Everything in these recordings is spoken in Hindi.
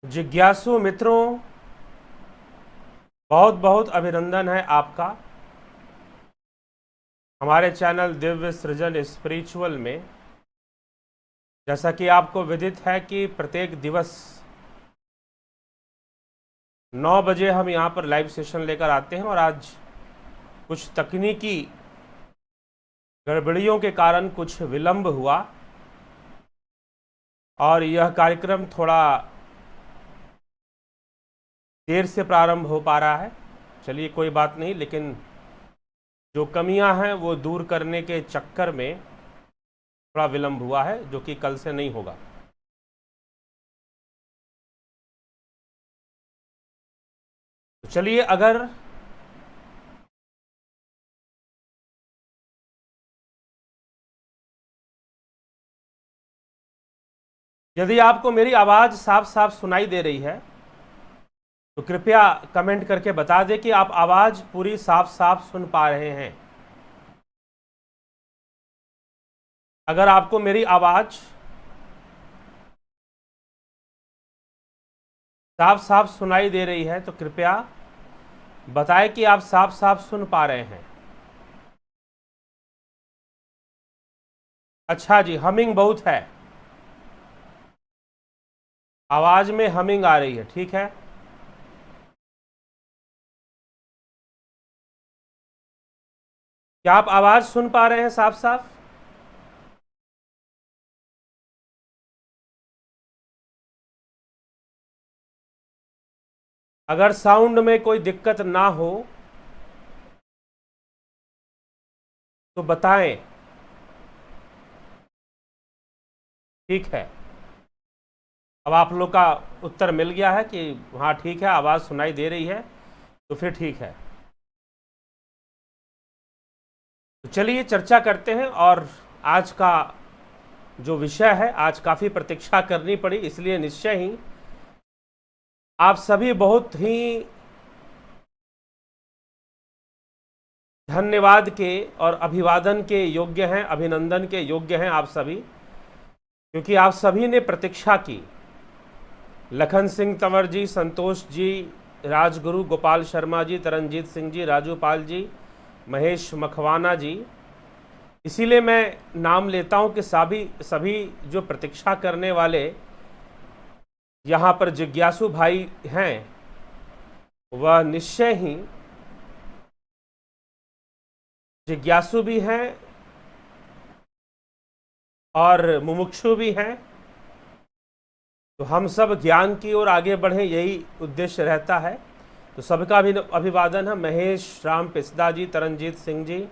जिज्ञासु मित्रों, बहुत बहुत अभिनंदन है आपका हमारे चैनल दिव्य सृजन स्पिरिचुअल में। जैसा कि आपको विदित है कि प्रत्येक दिवस 9 बजे हम यहाँ पर लाइव सेशन लेकर आते हैं और आज कुछ तकनीकी गड़बड़ियों के कारण कुछ विलंब हुआ और यह कार्यक्रम थोड़ा देर से प्रारंभ हो पा रहा है। चलिए कोई बात नहीं, लेकिन जो कमियां हैं वो दूर करने के चक्कर में थोड़ा विलंब हुआ है, जो कि कल से नहीं होगा। तो चलिए, अगर यदि आपको मेरी आवाज़ साफ साफ सुनाई दे रही है तो कृपया कमेंट करके बता दें कि आप आवाज़ पूरी साफ साफ सुन पा रहे हैं। अगर आपको मेरी आवाज़ साफ साफ सुनाई दे रही है तो कृपया बताएं कि आप साफ साफ सुन पा रहे हैं। अच्छा जी, हमिंग बहुत है, आवाज़ में हमिंग आ रही है, ठीक है। क्या आप आवाज़ सुन पा रहे हैं साफ साफ? अगर साउंड में कोई दिक्कत ना हो तो बताएं, ठीक है। अब आप लोग का उत्तर मिल गया है कि हाँ ठीक है, आवाज़ सुनाई दे रही है, तो फिर ठीक है। तो चलिए चर्चा करते हैं। और आज का जो विषय है, आज काफ़ी प्रतीक्षा करनी पड़ी, इसलिए निश्चय ही आप सभी बहुत ही धन्यवाद के और अभिवादन के योग्य हैं, अभिनंदन के योग्य हैं आप सभी, क्योंकि आप सभी ने प्रतीक्षा की। लखन सिंह तंवर जी, संतोष जी, राजगुरु, गोपाल शर्मा जी, तरनजीत सिंह जी, राजू पाल जी, महेश मखवाना जी, इसीलिए मैं नाम लेता हूं कि सभी जो प्रतीक्षा करने वाले यहाँ पर जिज्ञासु भाई हैं, वह निश्चय ही जिज्ञासु भी हैं और मुमुक्षु भी हैं। तो हम सब ज्ञान की ओर आगे बढ़ें, यही उद्देश्य रहता है। तो सबका भी अभिवादन है। महेश राम पिस्दा जी, तरनजीत सिंह जी,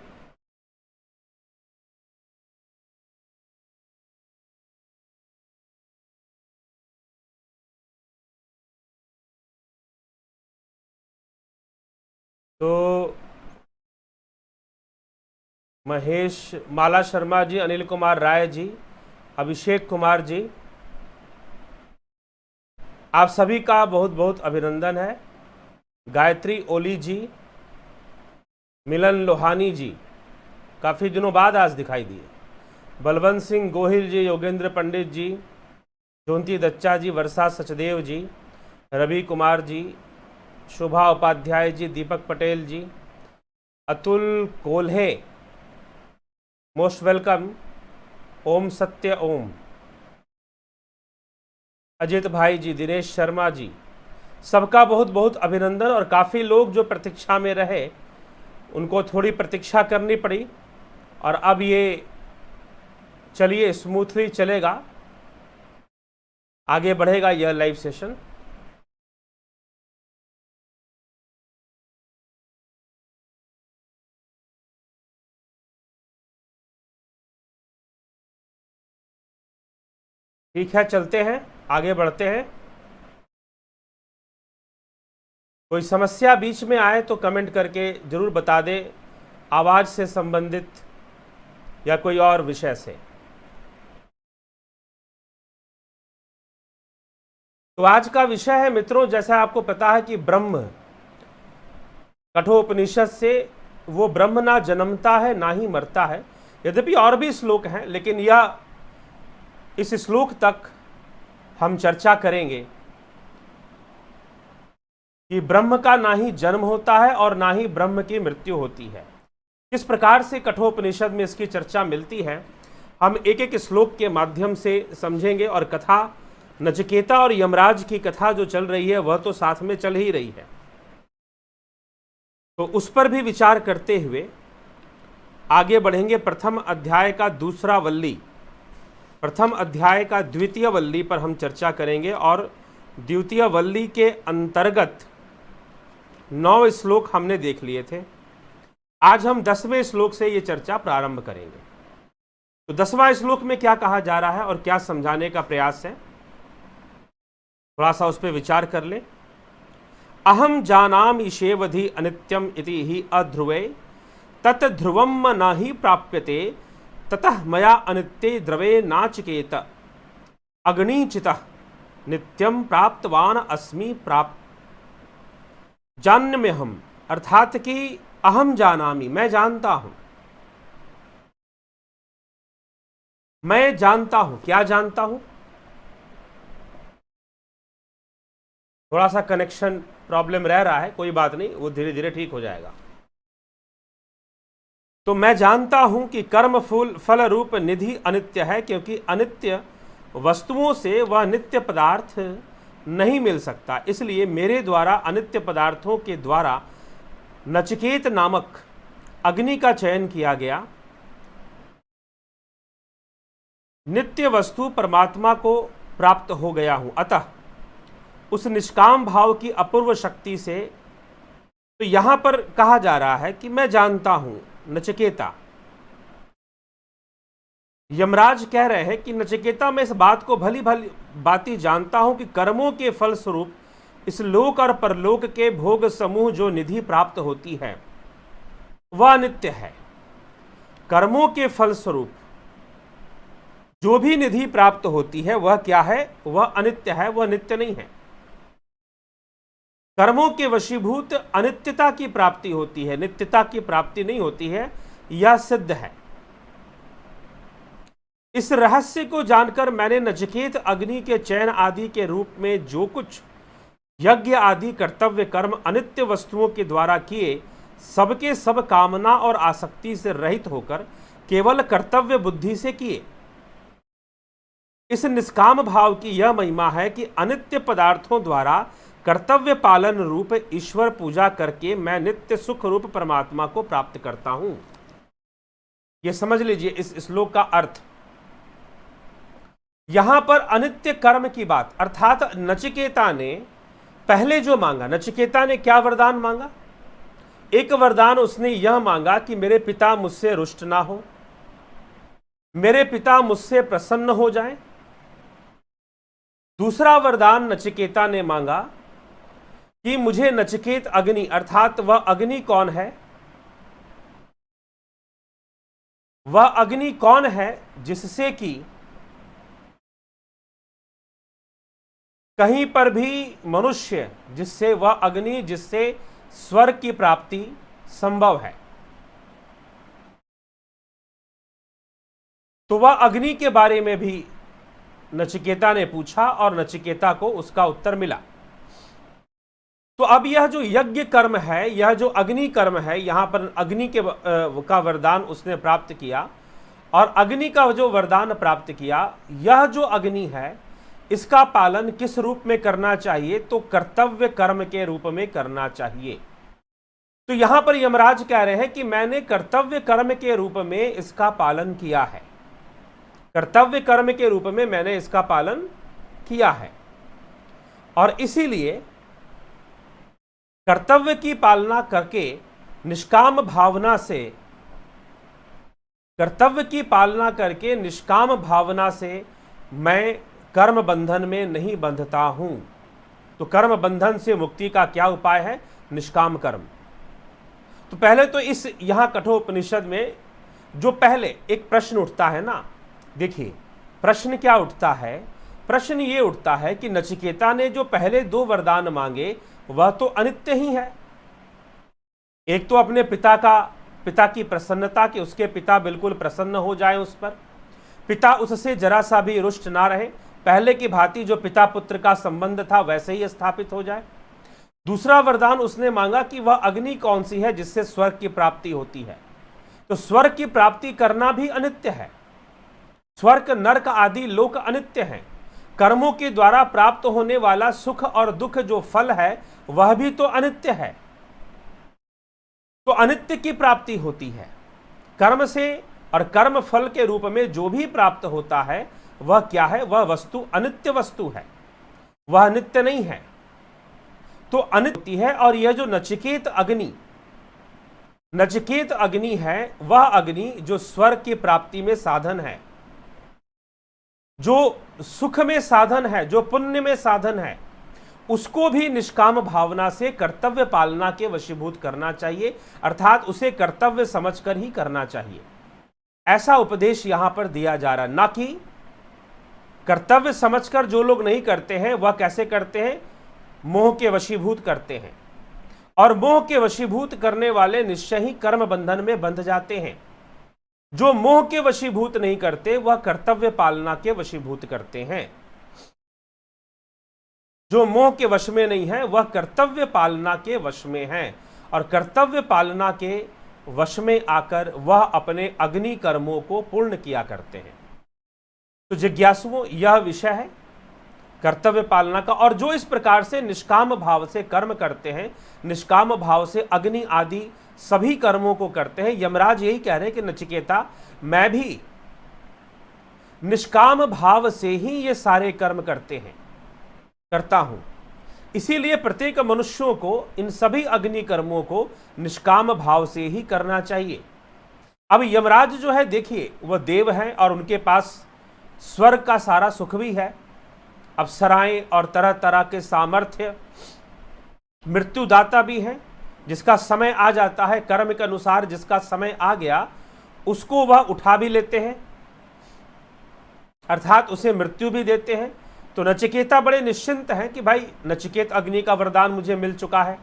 तो महेश, माला शर्मा जी, अनिल कुमार राय जी, अभिषेक कुमार जी, आप सभी का बहुत बहुत अभिनंदन है। गायत्री ओली जी, मिलन लोहानी जी, काफ़ी दिनों बाद आज दिखाई दिए। बलवंत सिंह गोहिल जी, योगेंद्र पंडित जी, ज्योति दच्चा जी, वर्षा सचदेव जी, रवि कुमार जी, शोभा उपाध्याय जी, दीपक पटेल जी, अतुल कोल्हे, मोस्ट वेलकम, ओम सत्य ओम, अजित भाई जी, दिनेश शर्मा जी, सबका बहुत बहुत अभिनंदन। और काफ़ी लोग जो प्रतीक्षा में रहे उनको थोड़ी प्रतीक्षा करनी पड़ी, और अब ये चलिए स्मूथली चलेगा, आगे बढ़ेगा यह लाइव सेशन। ठीक है, चलते हैं, आगे बढ़ते हैं। कोई समस्या बीच में आए तो कमेंट करके ज़रूर बता दें, आवाज़ से संबंधित या कोई और विषय से। तो आज का विषय है मित्रों, जैसा आपको पता है कि ब्रह्म, कठोपनिषद से वो ब्रह्म ना जन्मता है ना ही मरता है। यद्यपि और भी श्लोक हैं, लेकिन यह इस श्लोक तक हम चर्चा करेंगे कि ब्रह्म का ना ही जन्म होता है और ना ही ब्रह्म की मृत्यु होती है। किस प्रकार से कठोपनिषद में इसकी चर्चा मिलती है, हम एक एक श्लोक के माध्यम से समझेंगे। और कथा नचिकेता और यमराज की कथा जो चल रही है वह तो साथ में चल ही रही है, तो उस पर भी विचार करते हुए आगे बढ़ेंगे। प्रथम अध्याय का दूसरा वल्ली, प्रथम अध्याय का द्वितीय वल्ली पर हम चर्चा करेंगे और द्वितीय वल्ली के अंतर्गत 9 श्लोक हमने देख लिए थे। आज हम 10वें श्लोक से ये चर्चा प्रारंभ करेंगे। तो 10वां श्लोक में क्या कहा जा रहा है और क्या समझाने का प्रयास है, थोड़ा सा उस पर विचार कर ले। अहम जानामि शेवधि अनित्यम इति ही अध्रुवे तत् ध्रुवम न ही प्राप्यते ततः मया अनित्ये द्रवे नाचिकेत अग्निचितः नित्यम प्राप्तवान अस्मि प्राप्त जान्य हम, अर्थात कि अहम जानामि, मैं जानता हूं। मैं जानता हूं, क्या जानता हूं? थोड़ा सा कनेक्शन प्रॉब्लम रह रहा है, कोई बात नहीं, वो धीरे धीरे ठीक हो जाएगा। तो मैं जानता हूं कि कर्म फल रूप निधि अनित्य है, क्योंकि अनित्य वस्तुओं से वह नित्य पदार्थ नहीं मिल सकता। इसलिए मेरे द्वारा अनित्य पदार्थों के द्वारा नचिकेत नामक अग्नि का चयन किया गया। नित्य वस्तु परमात्मा को प्राप्त हो गया हूं, अतः उस निष्काम भाव की अपूर्व शक्ति से, तो यहां पर कहा जा रहा है कि मैं जानता हूं। नचिकेता, यमराज कह रहे हैं कि नचिकेता, मैं इस बात को भली भली बाती जानता हूं कि कर्मों के फल स्वरूप इस लोक और परलोक के भोग समूह जो निधि प्राप्त होती है वह अनित्य है। कर्मों के फल स्वरूप जो भी निधि प्राप्त होती है वह क्या है? वह अनित्य है, वह नित्य नहीं है। कर्मों के वशीभूत अनित्यता की प्राप्ति होती है, नित्यता की प्राप्ति नहीं होती है, यह सिद्ध है। इस रहस्य को जानकर मैंने नचिकेत अग्नि के चयन आदि के रूप में जो कुछ यज्ञ आदि कर्तव्य कर्म अनित्य वस्तुओं के द्वारा किए, सबके सब कामना और आसक्ति से रहित होकर केवल कर्तव्य बुद्धि से किए। इस निष्काम भाव की यह महिमा है कि अनित्य पदार्थों द्वारा कर्तव्य पालन रूप ईश्वर पूजा करके मैं नित्य सुख रूप परमात्मा को प्राप्त करता हूं। यह समझ लीजिए इस श्लोक का अर्थ। यहां पर अनित्य कर्म की बात, अर्थात नचिकेता ने पहले जो मांगा, नचिकेता ने क्या वरदान मांगा? एक वरदान उसने यह मांगा कि मेरे पिता मुझसे रुष्ट ना हो, मेरे पिता मुझसे प्रसन्न हो जाएं। दूसरा वरदान नचिकेता ने मांगा कि मुझे नचिकेत अग्नि, अर्थात वह अग्नि कौन है? वह अग्नि कौन है जिससे कि कहीं पर भी मनुष्य, जिससे वह अग्नि जिससे स्वर्ग की प्राप्ति संभव है। तो वह अग्नि के बारे में भी नचिकेता ने पूछा और नचिकेता को उसका उत्तर मिला। तो अब यह जो यज्ञ कर्म है, यह जो अग्नि कर्म है, यहां पर अग्नि का वरदान उसने प्राप्त किया। और अग्नि का जो वरदान प्राप्त किया, यह जो अग्नि है इसका पालन किस रूप में करना चाहिए? तो कर्तव्य कर्म के रूप में करना चाहिए। तो यहां पर यमराज कह रहे हैं कि मैंने कर्तव्य कर्म के रूप में इसका पालन किया है, कर्तव्य कर्म के रूप में मैंने इसका पालन किया है। और इसीलिए कर्तव्य की पालना करके निष्काम भावना से, कर्तव्य की पालना करके निष्काम भावना से मैं कर्म बंधन में नहीं बंधता हूं। तो कर्म बंधन से मुक्ति का क्या उपाय है? निष्काम कर्म। तो पहले तो इस यहां कठोपनिषद में जो पहले एक प्रश्न उठता है ना, देखिए प्रश्न क्या उठता है? प्रश्न ये उठता है कि नचिकेता ने जो पहले 2 वरदान मांगे वह तो अनित्य ही है। एक तो अपने पिता की प्रसन्नता, कि उसके पिता बिल्कुल प्रसन्न हो जाए उस पर, पिता उससे जरा सा भी रुष्ट ना रहे, पहले की भांति जो पिता पुत्र का संबंध था वैसे ही स्थापित हो जाए। दूसरा वरदान उसने मांगा कि वह अग्नि कौन सी है जिससे स्वर्ग की प्राप्ति होती है। तो स्वर्ग की प्राप्ति करना भी अनित्य है। स्वर्ग नरक आदि लोक अनित्य हैं। कर्मों के द्वारा प्राप्त होने वाला सुख और दुख जो फल है वह भी तो अनित्य है। तो अनित्य की प्राप्ति होती है कर्म से, और कर्म फल के रूप में जो भी प्राप्त होता है वह क्या है? वह वस्तु अनित्य वस्तु है, वह नित्य नहीं है। तो अनित्य है। और यह जो नचिकेत अग्नि है वह अग्नि जो स्वर्ग की प्राप्ति में साधन है, जो सुख में साधन है, जो पुण्य में साधन है, उसको भी निष्काम भावना से कर्तव्य पालना के वशीभूत करना चाहिए, अर्थात उसे कर्तव्य समझकर ही करना चाहिए। ऐसा उपदेश यहां पर दिया जा रहा है, ना कि कर्तव्य समझकर जो लोग नहीं करते हैं वह कैसे करते हैं? मोह के वशीभूत करते हैं, और मोह के वशीभूत करने वाले निश्चय ही कर्म बंधन में बंध जाते हैं। जो मोह के वशीभूत नहीं करते वह कर्तव्य पालना के वशीभूत करते हैं। जो मोह के वश में नहीं है वह कर्तव्य पालना के वश में है, और कर्तव्य पालना के वश में आकर वह अपने अग्नि कर्मों को पूर्ण किया करते हैं। तो जिज्ञासुओं, यह विषय है कर्तव्य पालना का। और जो इस प्रकार से निष्काम भाव से कर्म करते हैं, निष्काम भाव से अग्नि आदि सभी कर्मों को करते हैं, यमराज यही कह रहे हैं कि नचिकेता, मैं भी निष्काम भाव से ही ये सारे कर्म करता हूं। इसीलिए प्रत्येक मनुष्यों को इन सभी अग्नि कर्मों को निष्काम भाव से ही करना चाहिए। अब यमराज जो है, देखिए, वह देव हैं और उनके पास स्वर्ग का सारा सुख भी है, अप्सराएं और तरह तरह के सामर्थ्य, मृत्युदाता भी हैं। जिसका समय आ जाता है, कर्म के अनुसार जिसका समय आ गया उसको वह उठा भी लेते हैं, अर्थात उसे मृत्यु भी देते हैं। तो नचिकेता बड़े निश्चिंत हैं कि भाई नचिकेत अग्नि का वरदान मुझे मिल चुका है,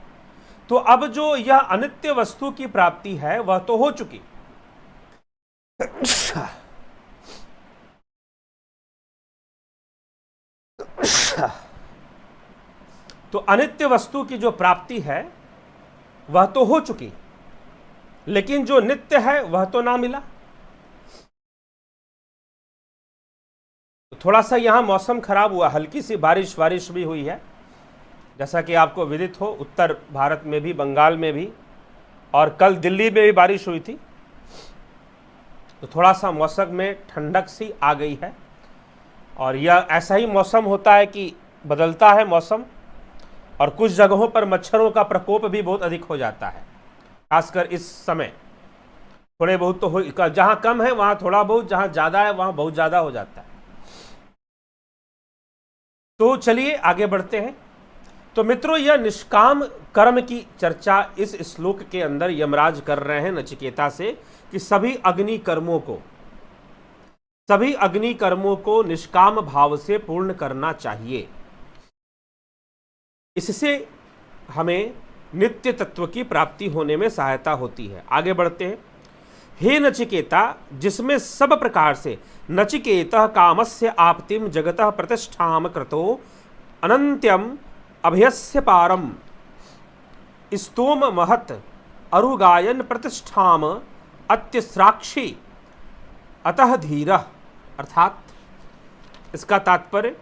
तो अब जो यह अनित्य वस्तु की प्राप्ति है वह तो हो चुकी। तो अनित्य वस्तु की जो प्राप्ति है वह तो हो चुकी, लेकिन जो नित्य है वह तो ना मिला। थोड़ा सा यहां मौसम खराब हुआ, हल्की सी बारिश भी हुई है, जैसा कि आपको विदित हो। उत्तर भारत में भी, बंगाल में भी, और कल दिल्ली में भी बारिश हुई थी। तो थोड़ा सा मौसम में ठंडक सी आ गई है। और यह ऐसा ही मौसम होता है कि बदलता है मौसम, और कुछ जगहों पर मच्छरों का प्रकोप भी बहुत अधिक हो जाता है, खासकर इस समय। थोड़े बहुत तो हो, जहां कम है वहां थोड़ा बहुत, जहां ज्यादा है वहां बहुत ज्यादा हो जाता है। तो चलिए आगे बढ़ते हैं। तो मित्रों, यह निष्काम कर्म की चर्चा इस श्लोक के अंदर यमराज कर रहे हैं नचिकेता से, कि सभी अग्नि कर्मों को निष्काम भाव से पूर्ण करना चाहिए। इससे हमें नित्य तत्व की प्राप्ति होने में सहायता होती है। आगे बढ़ते हैं। हे नचिकेता, जिसमें सब प्रकार से नचिकेतः कामस्य आप्तिम जगतः प्रतिष्ठाम कृतो अनंत्यम अभयस्य पारम स्तोम महत अरुगायन प्रतिष्ठाम अत्यस्राक्षी अतः धीरः। अर्थात इसका तात्पर्य,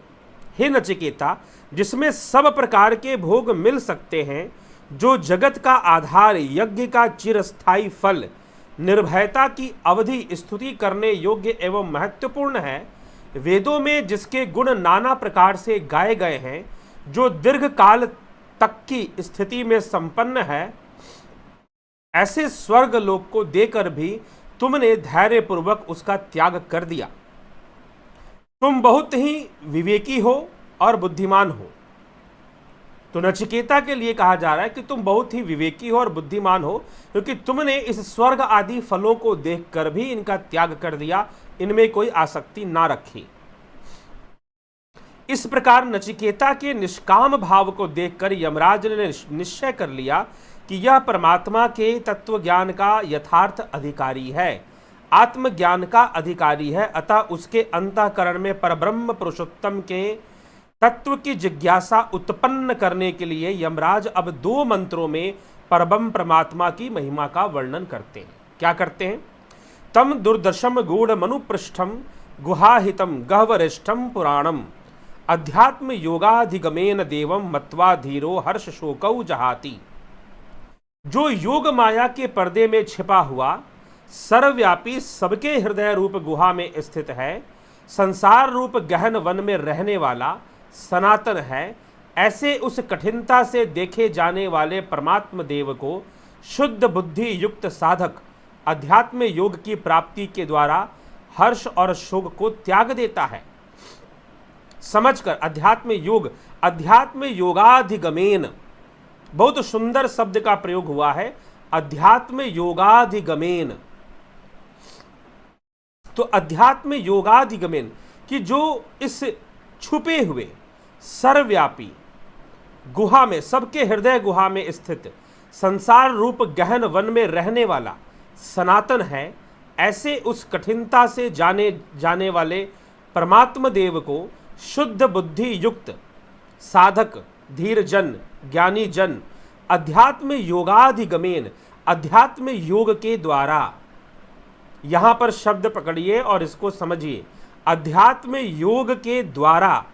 हे नचिकेता, जिसमें सब प्रकार के भोग मिल सकते हैं, जो जगत का आधार, यज्ञ का चिरस्थायी फल, निर्भयता की अवधि स्तुति करने योग्य एवं महत्वपूर्ण है, वेदों में जिसके गुण नाना प्रकार से गाए गए हैं, जो दीर्घ काल तक की स्थिति में संपन्न है, ऐसे स्वर्ग लोक को देकर भी तुमने धैर्यपूर्वक उसका त्याग कर दिया। तुम बहुत ही विवेकी हो और बुद्धिमान हो। तो नचिकेता के लिए कहा जा रहा है कि तुम बहुत ही विवेकी हो और बुद्धिमान हो, क्योंकि तुमने इस स्वर्ग आदि फलों को देखकर भी इनका त्याग कर दिया, इनमें कोई आसक्ति ना रखी। इस प्रकार नचिकेता के निष्काम भाव को देखकर यमराज ने निश्चय कर लिया कि यह परमात्मा के तत्व ज्ञान का यथार्थ अधिकारी है, आत्मज्ञान का अधिकारी है। अतः उसके अंतःकरण में परब्रह्म पुरुषोत्तम के तत्व की जिज्ञासा उत्पन्न करने के लिए यमराज अब 2 मंत्रों में परब्रह्म परमात्मा की महिमा का वर्णन करते हैं। क्या करते हैं? तम दुर्दशम गूढ़ मनुपृष्ठम गुहाहितम गह्वरिष्ठम पुराणम अध्यात्म योगाधिगमेन देवम मत्वा धीरो हर्ष शोकौ जहाति। जो योग माया के पर्दे में छिपा हुआ सर्वव्यापी सबके हृदय रूप गुहा में स्थित है, संसार रूप गहन वन में रहने वाला सनातन है, ऐसे उस कठिनता से देखे जाने वाले परमात्म देव को शुद्ध बुद्धि युक्त साधक अध्यात्म योग की प्राप्ति के द्वारा हर्ष और शोक को त्याग देता है। समझकर अध्यात्म योगाधिगमेन, बहुत सुंदर शब्द का प्रयोग हुआ है, अध्यात्म योगाधिगमेन। तो अध्यात्म योगाधिगमेन कि जो इस छुपे हुए सर्वव्यापी गुहा में, सबके हृदय गुहा में स्थित संसार रूप गहन वन में रहने वाला सनातन है, ऐसे उस कठिनता से जाने वाले परमात्म देव को शुद्ध बुद्धि युक्त साधक धीर जन ज्ञानी जन अध्यात्म योगाधिगमेन, अध्यात्म योग के द्वारा, यहां पर शब्द पकड़िए और इसको समझिए, अध्यात्म योग के द्वारा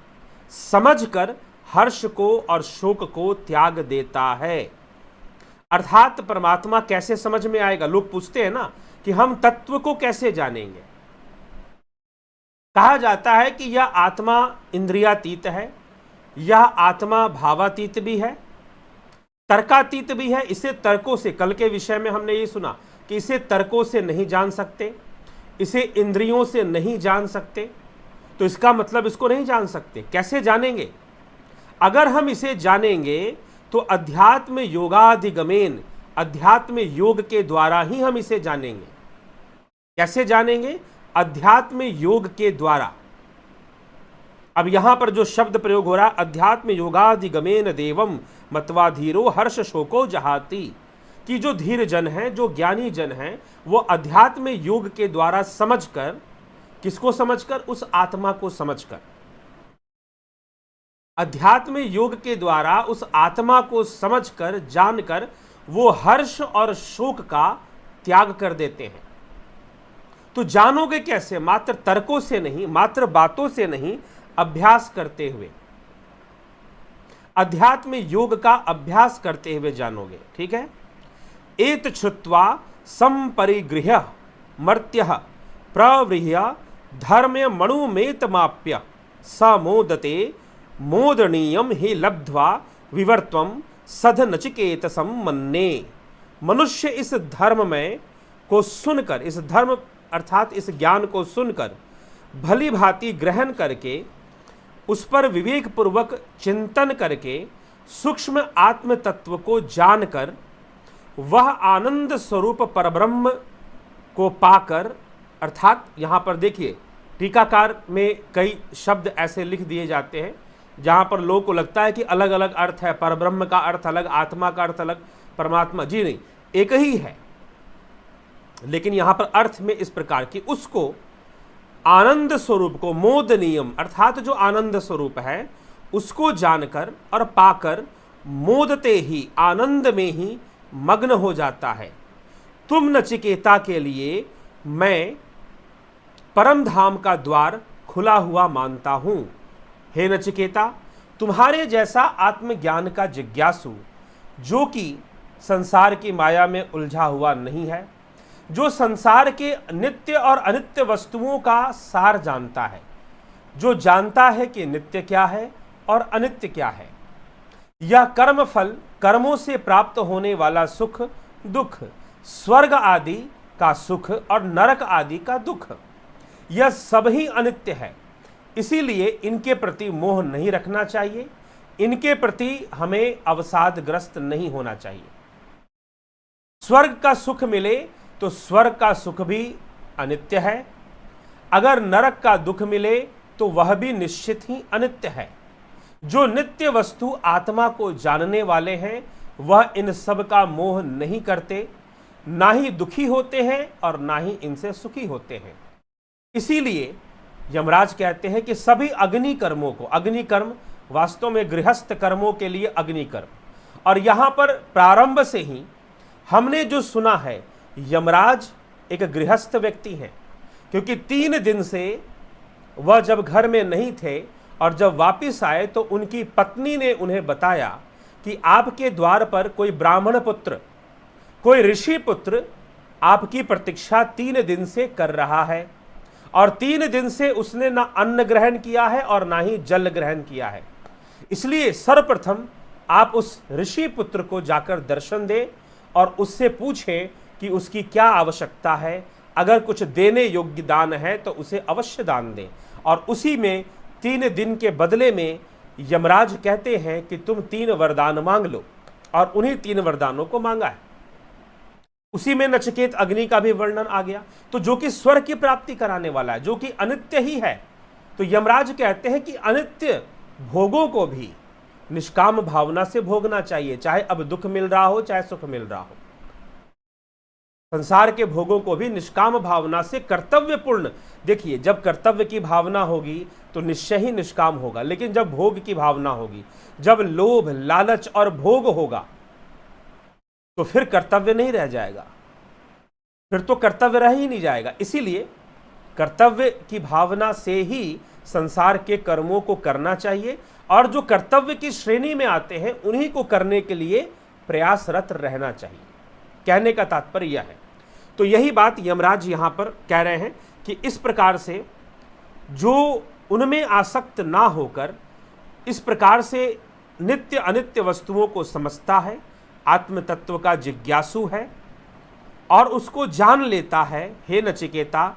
समझकर हर्ष को और शोक को त्याग देता है। अर्थात परमात्मा कैसे समझ में आएगा? लोग पूछते हैं ना कि हम तत्व को कैसे जानेंगे। कहा जाता है कि यह आत्मा इंद्रियातीत है, यह आत्मा भावातीत भी है, तर्कातीत भी है। इसे तर्कों से, कल के विषय में हमने ये सुना कि इसे तर्कों से नहीं जान सकते, इसे इंद्रियों से नहीं जान सकते। तो इसका मतलब इसको नहीं जान सकते, कैसे जानेंगे? अगर हम इसे जानेंगे तो अध्यात्म योगाधिगमेन, अध्यात्म योग के द्वारा ही हम इसे जानेंगे। कैसे जानेंगे? अध्यात्म योग के द्वारा। अब यहां पर जो शब्द प्रयोग हो रहा है, अध्यात्म योगाधिगमेन देवम मत्वा धीरो हर्ष शोको जहाति, कि जो धीर जन है, जो ज्ञानी जन है, वो अध्यात्म योग के द्वारा समझकर, किसको समझकर? उस आत्मा को समझकर, अध्यात्म योग के द्वारा उस आत्मा को समझकर, जानकर वो हर्ष और शोक का त्याग कर देते हैं। तो जानोगे कैसे? मात्र तर्कों से नहीं, मात्र बातों से नहीं, अभ्यास करते हुए, अध्यात्म योग का अभ्यास करते हुए जानोगे। ठीक है। एत श्रुत्वा संपरिगृह्य मर्त्यः प्रवृह्य धर्म मणुमेतमाप्य समोदते मोदनीयम ही लब्ध्वा विवर्त्वम सध नचिकेतसम मन्ने। मनुष्य इस धर्म में को सुनकर, इस धर्म अर्थात इस ज्ञान को सुनकर भली भांति ग्रहण करके, उस पर विवेक पूर्वक चिंतन करके, सूक्ष्म आत्म तत्व को जानकर, वह आनंद स्वरूप परब्रह्म को पाकर, अर्थात यहां पर देखिए टीकाकार में कई शब्द ऐसे लिख दिए जाते हैं जहां पर लोगों को लगता है कि अलग अलग अर्थ है, परब्रह्म का अर्थ अलग, आत्मा का अर्थ अलग, परमात्मा। जी नहीं, एक ही है, लेकिन यहां पर अर्थ में इस प्रकार की, उसको आनंद स्वरूप को, मोदनीयम अर्थात जो आनंद स्वरूप है, उसको जानकर और पाकर मोदते ही, आनंद में ही मग्न हो जाता है। तुम नचिकेता के लिए मैं परम धाम का द्वार खुला हुआ मानता हूं। हे नचिकेता, तुम्हारे जैसा आत्मज्ञान का जिज्ञासु, जो कि संसार की माया में उलझा हुआ नहीं है, जो संसार के नित्य और अनित्य वस्तुओं का सार जानता है, जो जानता है कि नित्य क्या है और अनित्य क्या है, यह कर्म फल, कर्मों से प्राप्त होने वाला सुख दुख, स्वर्ग आदि का सुख और नरक आदि का दुख, यह सब ही अनित्य है। इसीलिए इनके प्रति मोह नहीं रखना चाहिए, इनके प्रति हमें अवसादग्रस्त नहीं होना चाहिए। स्वर्ग का सुख मिले तो स्वर्ग का सुख भी अनित्य है, अगर नरक का दुख मिले तो वह भी निश्चित ही अनित्य है। जो नित्य वस्तु आत्मा को जानने वाले हैं, वह इन सब का मोह नहीं करते, ना ही दुखी होते हैं और ना ही इनसे सुखी होते हैं। इसीलिए यमराज कहते हैं कि सभी अग्नि कर्मों को, अग्नि कर्म वास्तव में गृहस्थ कर्मों के लिए अग्निकर्म। और यहाँ पर प्रारंभ से ही हमने जो सुना है, यमराज एक गृहस्थ व्यक्ति हैं, क्योंकि 3 दिन से वह जब घर में नहीं थे और जब वापिस आए तो उनकी पत्नी ने उन्हें बताया कि आपके द्वार पर कोई ब्राह्मण पुत्र, कोई ऋषि पुत्र आपकी प्रतीक्षा 3 दिन से कर रहा है, और 3 दिन से उसने ना अन्न ग्रहण किया है और ना ही जल ग्रहण किया है। इसलिए सर्वप्रथम आप उस ऋषि पुत्र को जाकर दर्शन दें और उससे पूछें कि उसकी क्या आवश्यकता है। अगर कुछ देने योग्य दान है तो उसे अवश्य दान दें। और उसी में 3 दिन के बदले में यमराज कहते हैं कि तुम 3 वरदान मांग लो, और उन्हीं 3 वरदानों को मांगा है। उसी में नचिकेत अग्नि का भी वर्णन आ गया, तो जो कि स्वर्ग की प्राप्ति कराने वाला है, जो कि अनित्य ही है। तो यमराज कहते हैं कि अनित्य भोगों को भी निष्काम भावना से भोगना चाहिए, चाहे अब दुख मिल रहा हो चाहे सुख मिल रहा हो। संसार के भोगों को भी निष्काम भावना से कर्तव्यपूर्ण, देखिए जब कर्तव्य की भावना होगी तो निश्चय ही निष्काम होगा, लेकिन जब भोग की भावना होगी, जब लोभ लालच और भोग होगा, तो फिर कर्तव्य नहीं रह जाएगा, फिर तो कर्तव्य रह ही नहीं जाएगा। इसीलिए कर्तव्य की भावना से ही संसार के कर्मों को करना चाहिए, और जो कर्तव्य की श्रेणी में आते हैं उन्हीं को करने के लिए प्रयासरत रहना चाहिए। कहने का तात्पर्य यह है। तो यही बात यमराज यहां पर कह रहे हैं कि इस प्रकार से जो उनमें आसक्त ना होकर इस प्रकार से नित्य अनित्य वस्तुओं को समझता है, आत्म तत्व का जिज्ञासु है और उसको जान लेता है, हे नचिकेता,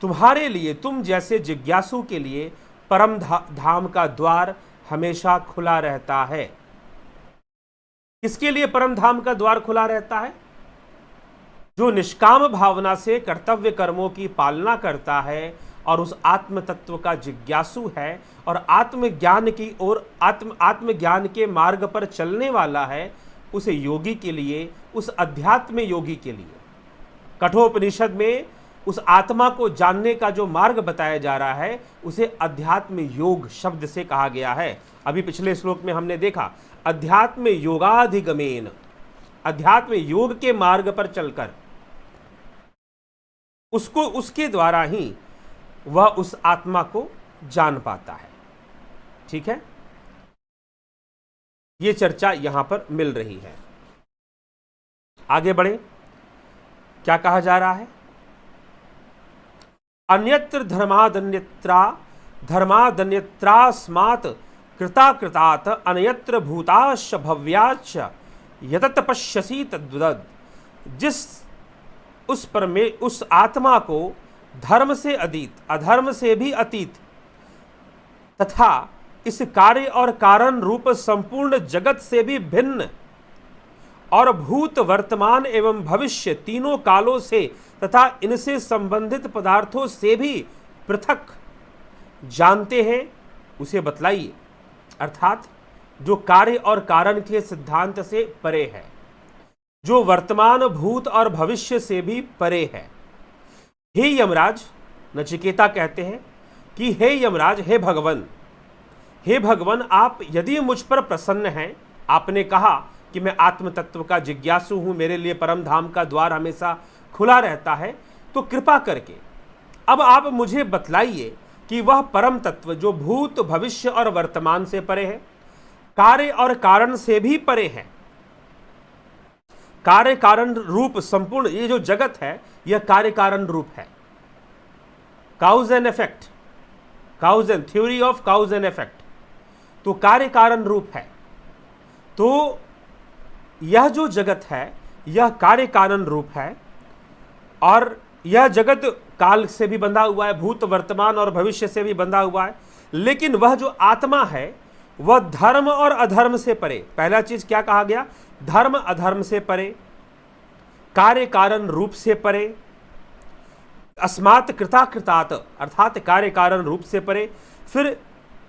तुम्हारे लिए, तुम जैसे जिज्ञासु के लिए परम धाम का द्वार हमेशा खुला रहता है। किसके लिए परम धाम का द्वार खुला रहता है? जो निष्काम भावना से कर्तव्य कर्मों की पालना करता है और उस आत्म तत्व का जिज्ञासु है और आत्मज्ञान की ओर आत्मज्ञान के मार्ग पर चलने वाला है, उस योगी के लिए, उस अध्यात्म योगी के लिए कठोपनिषद में उस आत्मा को जानने का जो मार्ग बताया जा रहा है उसे अध्यात्म योग शब्द से कहा गया है। अभी पिछले श्लोक में हमने देखा, अध्यात्म योगाधिगमेन, अध्यात्म योग के मार्ग पर चलकर उसको, उसके द्वारा ही वह उस आत्मा को जान पाता है। ठीक है, ये चर्चा यहां पर मिल रही है। आगे बढ़े, क्या कहा जा रहा है? अन्यत्र धर्मादन्यत्रास्मात् कृताकृतात् अन्यत्र भूताश्च भव्याश्च यतत पश्यसि तद्वद। जिस उस आत्मा को धर्म से अतीत, अधर्म से भी अतीत तथा इस कार्य और कारण रूप संपूर्ण जगत से भी भिन्न और भूत, वर्तमान एवं भविष्य तीनों कालों से तथा इनसे संबंधित पदार्थों से भी पृथक जानते हैं, उसे बतलाइए। अर्थात जो कार्य और कारण के सिद्धांत से परे है, जो वर्तमान, भूत और भविष्य से भी परे है। हे यमराज, नचिकेता कहते हैं कि हे यमराज, हे भगवान, हे भगवान, आप यदि मुझ पर प्रसन्न हैं, आपने कहा कि मैं आत्म तत्व का जिज्ञासु हूं, मेरे लिए परम धाम का द्वार हमेशा खुला रहता है, तो कृपा करके अब आप मुझे बतलाइए कि वह परम तत्व जो भूत, भविष्य और वर्तमान से परे है, कार्य और कारण से भी परे है, कार्य कारण रूप संपूर्ण ये जो जगत है यह कार्य कारण रूप है। Cause and effect, cause and theory of cows and effect, तो कार्य कारण रूप है। तो यह जो जगत है यह कार्य कारण रूप है और यह जगत काल से भी बंधा हुआ है, भूत, वर्तमान और भविष्य से भी बंधा हुआ है। लेकिन वह जो आत्मा है वह धर्म और अधर्म से परे, पहला चीज क्या कहा गया? धर्म अधर्म से परे, कार्य कारण रूप से परे, अस्मात् कृताकृतात् अर्थात कार्य कारण रूप से परे, फिर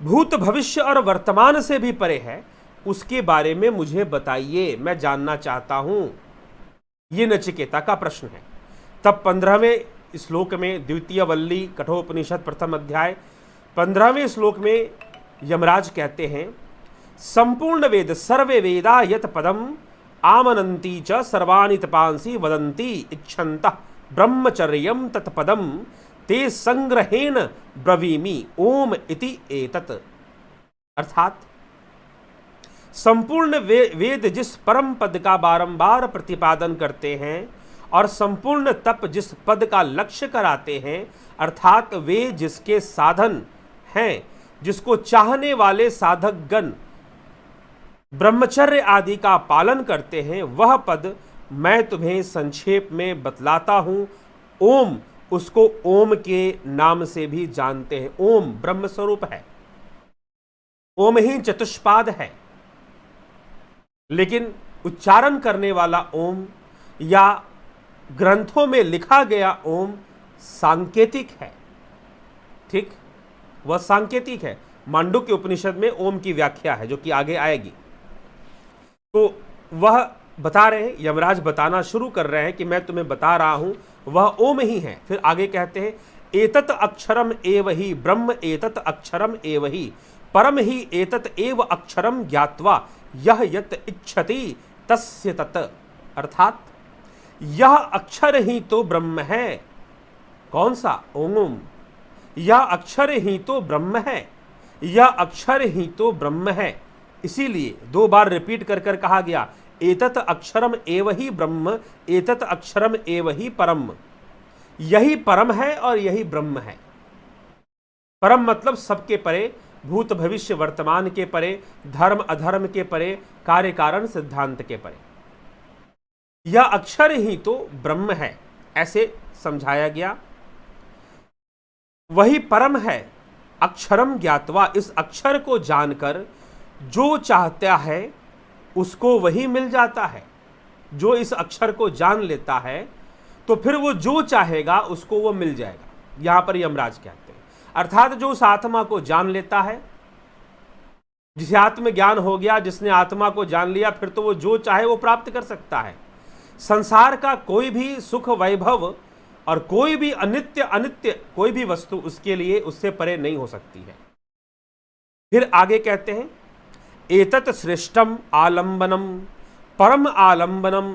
भूत, भविष्य और वर्तमान से भी परे है, उसके बारे में मुझे बताइए, मैं जानना चाहता हूं। ये नचिकेता का प्रश्न है। तब 15वें श्लोक में, द्वितीय वल्ली कठोपनिषद प्रथम अध्याय 15वें श्लोक में यमराज कहते हैं संपूर्ण वेद सर्वे वेदा यत पदम आमनन्ति च सर्वाणि तपांसि वदन्ति इच्छन्तः ब्रह्मचर्यं तत्पदम ते संग्रहेण ब्रवीमि ओम इति एतत्। अर्थात संपूर्ण वेद जिस परम पद का बारंबार प्रतिपादन करते हैं और संपूर्ण तप जिस पद का लक्ष्य कराते हैं, अर्थात वे जिसके साधन हैं, जिसको चाहने वाले साधक गण ब्रह्मचर्य आदि का पालन करते हैं, वह पद मैं तुम्हें संक्षेप में बतलाता हूं। ओम, उसको ओम के नाम से भी जानते हैं। ओम ब्रह्म स्वरूप है, ओम ही चतुष्पाद है, लेकिन उच्चारण करने वाला ओम या ग्रंथों में लिखा गया ओम सांकेतिक है। ठीक, वह सांकेतिक है। मांडुक्य उपनिषद में ओम की व्याख्या है जो कि आगे आएगी। तो वह बता रहे हैं, यमराज बताना शुरू कर रहे हैं कि मैं तुम्हें बता रहा हूं वह ओम ही है। फिर आगे कहते हैं एतत् अक्षरम एव ही ब्रह्म एतत् अक्षरम एव ही परम ही एतत् एव अक्षरम ज्ञात्वा यह यत इच्छति तस्य तत्। अर्थात यह अक्षर ही तो ब्रह्म है। कौन सा? ओम। यह अक्षर ही तो ब्रह्म है, यह अक्षर ही तो ब्रह्म है। इसीलिए दो बार रिपीट कर कर कहा गया एतत् अक्षरम एव ही ब्रह्म एतत् अक्षरम एव ही परम। यही परम है और यही ब्रह्म है। परम मतलब सबके परे, भूत भविष्य वर्तमान के परे, धर्म अधर्म के परे, कार्य कारण सिद्धांत के परे। यह अक्षर ही तो ब्रह्म है, ऐसे समझाया गया। वही परम है। अक्षरम ज्ञात्वा, इस अक्षर को जानकर जो चाहता है उसको वही मिल जाता है। जो इस अक्षर को जान लेता है तो फिर वो जो चाहेगा उसको वो मिल जाएगा। यहां पर यमराज कहते हैं अर्थात जो उस आत्मा को जान लेता है, जिसे आत्मज्ञान हो गया, जिसने आत्मा को जान लिया, फिर तो वो जो चाहे वो प्राप्त कर सकता है। संसार का कोई भी सुख वैभव और कोई भी अनित्य कोई भी वस्तु उसके लिए उससे परे नहीं हो सकती है। फिर आगे कहते हैं एतत् श्रेष्ठम आलंबनम परम आलंबनम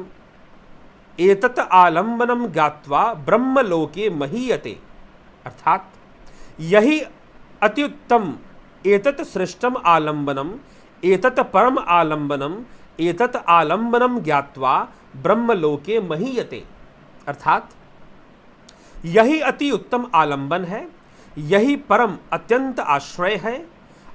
एतत् आलंबनम ज्ञात्वा ब्रह्मलोके महीयते। अर्थात यही अत्युत्तम एतत् श्रेष्ठम आलंबनम एतत् परम आलंबनम एतत् आलंबनम ज्ञात्वा ब्रह्मलोके महीयते। अर्थात यही अति उत्तम आलंबन है, यही परम अत्यंत आश्रय है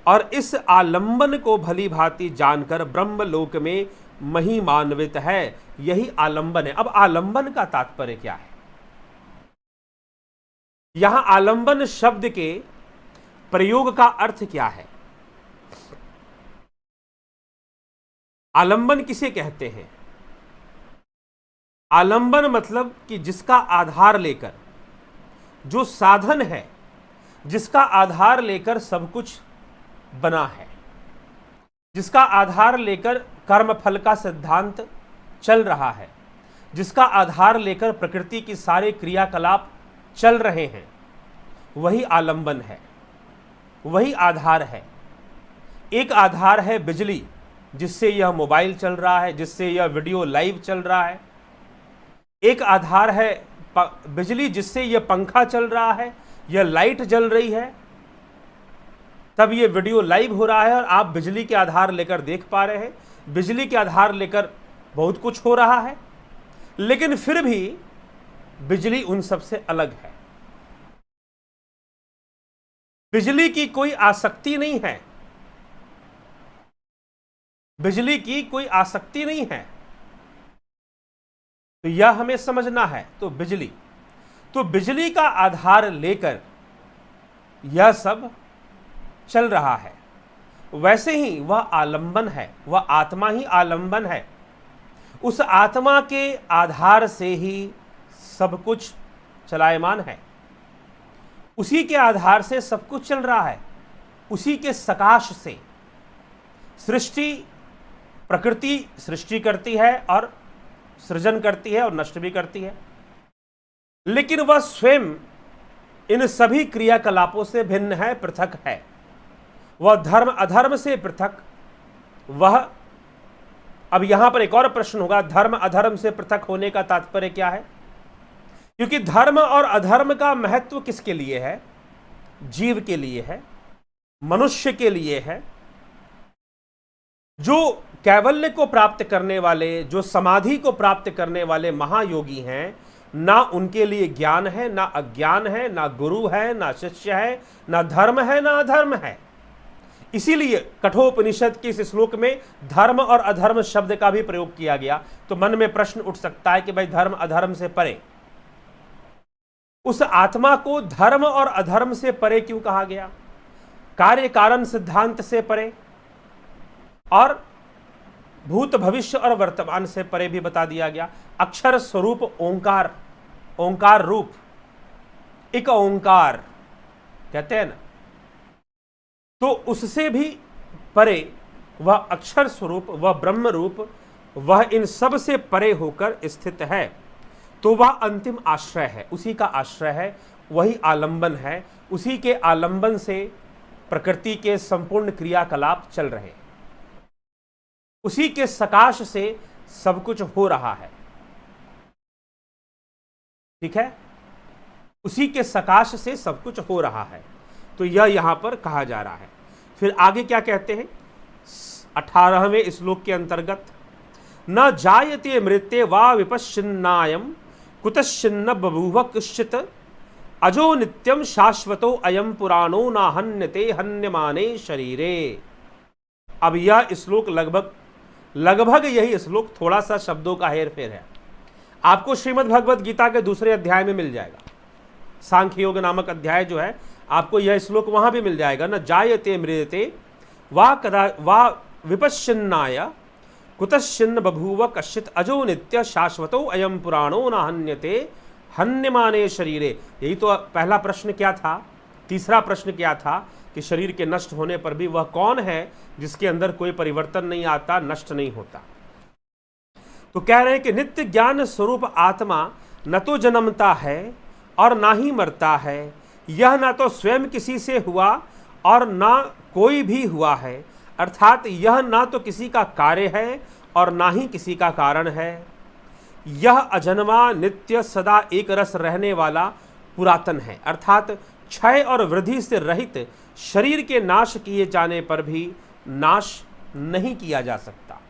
और इस आलंबन को भली भांति जानकर ब्रह्मलोक में महिमान्वित है। यही आलंबन है। अब आलंबन का तात्पर्य क्या है? यहां आलंबन शब्द के प्रयोग का अर्थ क्या है? आलंबन किसे कहते हैं? आलंबन मतलब कि जिसका आधार लेकर, जो साधन है जिसका आधार लेकर सब कुछ बना है, जिसका आधार लेकर कर्मफल का सिद्धांत चल रहा है, जिसका आधार लेकर प्रकृति की सारे क्रियाकलाप चल रहे हैं, वही आलंबन है, वही आधार है। एक आधार है बिजली, जिससे यह मोबाइल चल रहा है, जिससे यह वीडियो लाइव चल रहा है। एक आधार है बिजली, जिससे यह पंखा चल रहा है, यह लाइट जल रही है, तब ये वीडियो लाइव हो रहा है और आप बिजली के आधार लेकर देख पा रहे हैं। बिजली के आधार लेकर बहुत कुछ हो रहा है, लेकिन फिर भी बिजली उन सब से अलग है। बिजली की कोई आसक्ति नहीं है, बिजली की कोई आसक्ति नहीं है। तो यह हमें समझना है। तो बिजली का आधार लेकर यह सब चल रहा है। वैसे ही वह आलंबन है, वह आत्मा ही आलंबन है। उस आत्मा के आधार से ही सब कुछ चलायमान है, उसी के आधार से सब कुछ चल रहा है, उसी के सकाश से सृष्टि, प्रकृति सृष्टि करती है और सृजन करती है और नष्ट भी करती है। लेकिन वह स्वयं इन सभी क्रियाकलापों से भिन्न है, पृथक है। वह धर्म अधर्म से पृथक, वह, अब यहां पर एक और प्रश्न होगा, धर्म अधर्म से पृथक होने का तात्पर्य क्या है? क्योंकि धर्म और अधर्म का महत्व किसके लिए है? जीव के लिए है, मनुष्य के लिए है। जो कैवल्य को प्राप्त करने वाले, जो समाधि को प्राप्त करने वाले महायोगी हैं, ना उनके लिए ज्ञान है, ना अज्ञान है, ना गुरु है, ना शिष्य है, ना धर्म है, ना अधर्म है। इसीलिए कठोपनिषद के इस श्लोक में धर्म और अधर्म शब्द का भी प्रयोग किया गया। तो मन में प्रश्न उठ सकता है कि भाई धर्म अधर्म से परे, उस आत्मा को धर्म और अधर्म से परे क्यों कहा गया? कार्य कारण सिद्धांत से परे और भूत भविष्य और वर्तमान से परे भी बता दिया गया। अक्षर स्वरूप ओंकार, ओंकार रूप, एक ओंकार कहते हैं ना, तो उससे भी परे वह अक्षर स्वरूप, वह ब्रह्म रूप, वह इन सब से परे होकर स्थित है। तो वह अंतिम आश्रय है, उसी का आश्रय है, वही आलंबन है, उसी के आलंबन से प्रकृति के संपूर्ण क्रियाकलाप चल रहे हैं, उसी के सकाश से सब कुछ हो रहा है। ठीक है, उसी के सकाश से सब कुछ हो रहा है। तो यह यहां पर कहा जा रहा है। फिर आगे क्या कहते हैं 18वें श्लोक के अंतर्गत, न जायते मृत्ये वा विपश्चिन्नायम कुतश्चिन्न बभूव कश्चित अजो नित्यम शाश्वतो अयम पुराणो न हन्यते हन्यमाने शरीरे। अब यह श्लोक लगभग यही श्लोक, थोड़ा सा शब्दों का हेरफेर है, आपको श्रीमद् भगवद गीता के दूसरे अध्याय में मिल जाएगा। सांख्य योग नामक अध्याय जो है, आपको यह श्लोक वहां भी मिल जाएगा। न जायते मृत्यते वा विपश्चिन्नाय कुतश्चिन्न बभूव कश्चित अजो नित्य शाश्वतो अयम पुराणो न हन्यते हन्यमाने शरीरे। यही तो पहला प्रश्न क्या था, तीसरा प्रश्न क्या था कि शरीर के नष्ट होने पर भी वह कौन है जिसके अंदर कोई परिवर्तन नहीं आता, नष्ट नहीं होता। तो कह रहे हैं कि नित्य ज्ञान स्वरूप आत्मा न तो जन्मता है और ना ही मरता है, यह ना तो स्वयं किसी से हुआ और ना कोई भी हुआ है, अर्थात यह ना तो किसी का कार्य है और ना ही किसी का कारण है। यह अजन्मा नित्य सदा एक रस रहने वाला पुरातन है, अर्थात क्षय और वृद्धि से रहित शरीर के नाश किए जाने पर भी नाश नहीं किया जा सकता।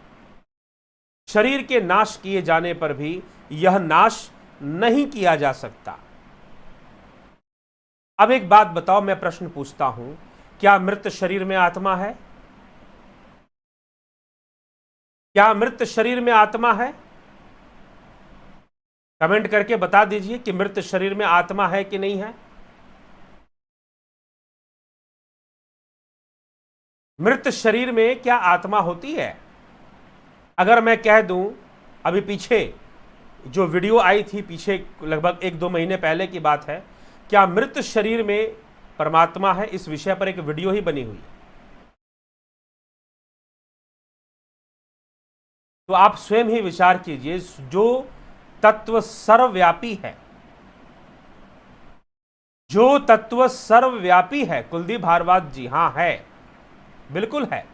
शरीर के नाश किए जाने पर भी यह नाश नहीं किया जा सकता। अब एक बात बताओ, मैं प्रश्न पूछता हूं, क्या मृत शरीर में आत्मा है? क्या मृत शरीर में आत्मा है? कमेंट करके बता दीजिए कि मृत शरीर में आत्मा है कि नहीं है। मृत शरीर में क्या आत्मा होती है? अगर मैं कह दूं, अभी पीछे जो वीडियो आई थी, पीछे लगभग 1-2 महीने पहले की बात है, क्या मृत शरीर में परमात्मा है, इस विषय पर एक वीडियो ही बनी हुई है। तो आप स्वयं ही विचार कीजिए, जो तत्व सर्वव्यापी है, जो तत्व सर्वव्यापी है, कुलदीप भारद्वाज जी, हां है, बिल्कुल है,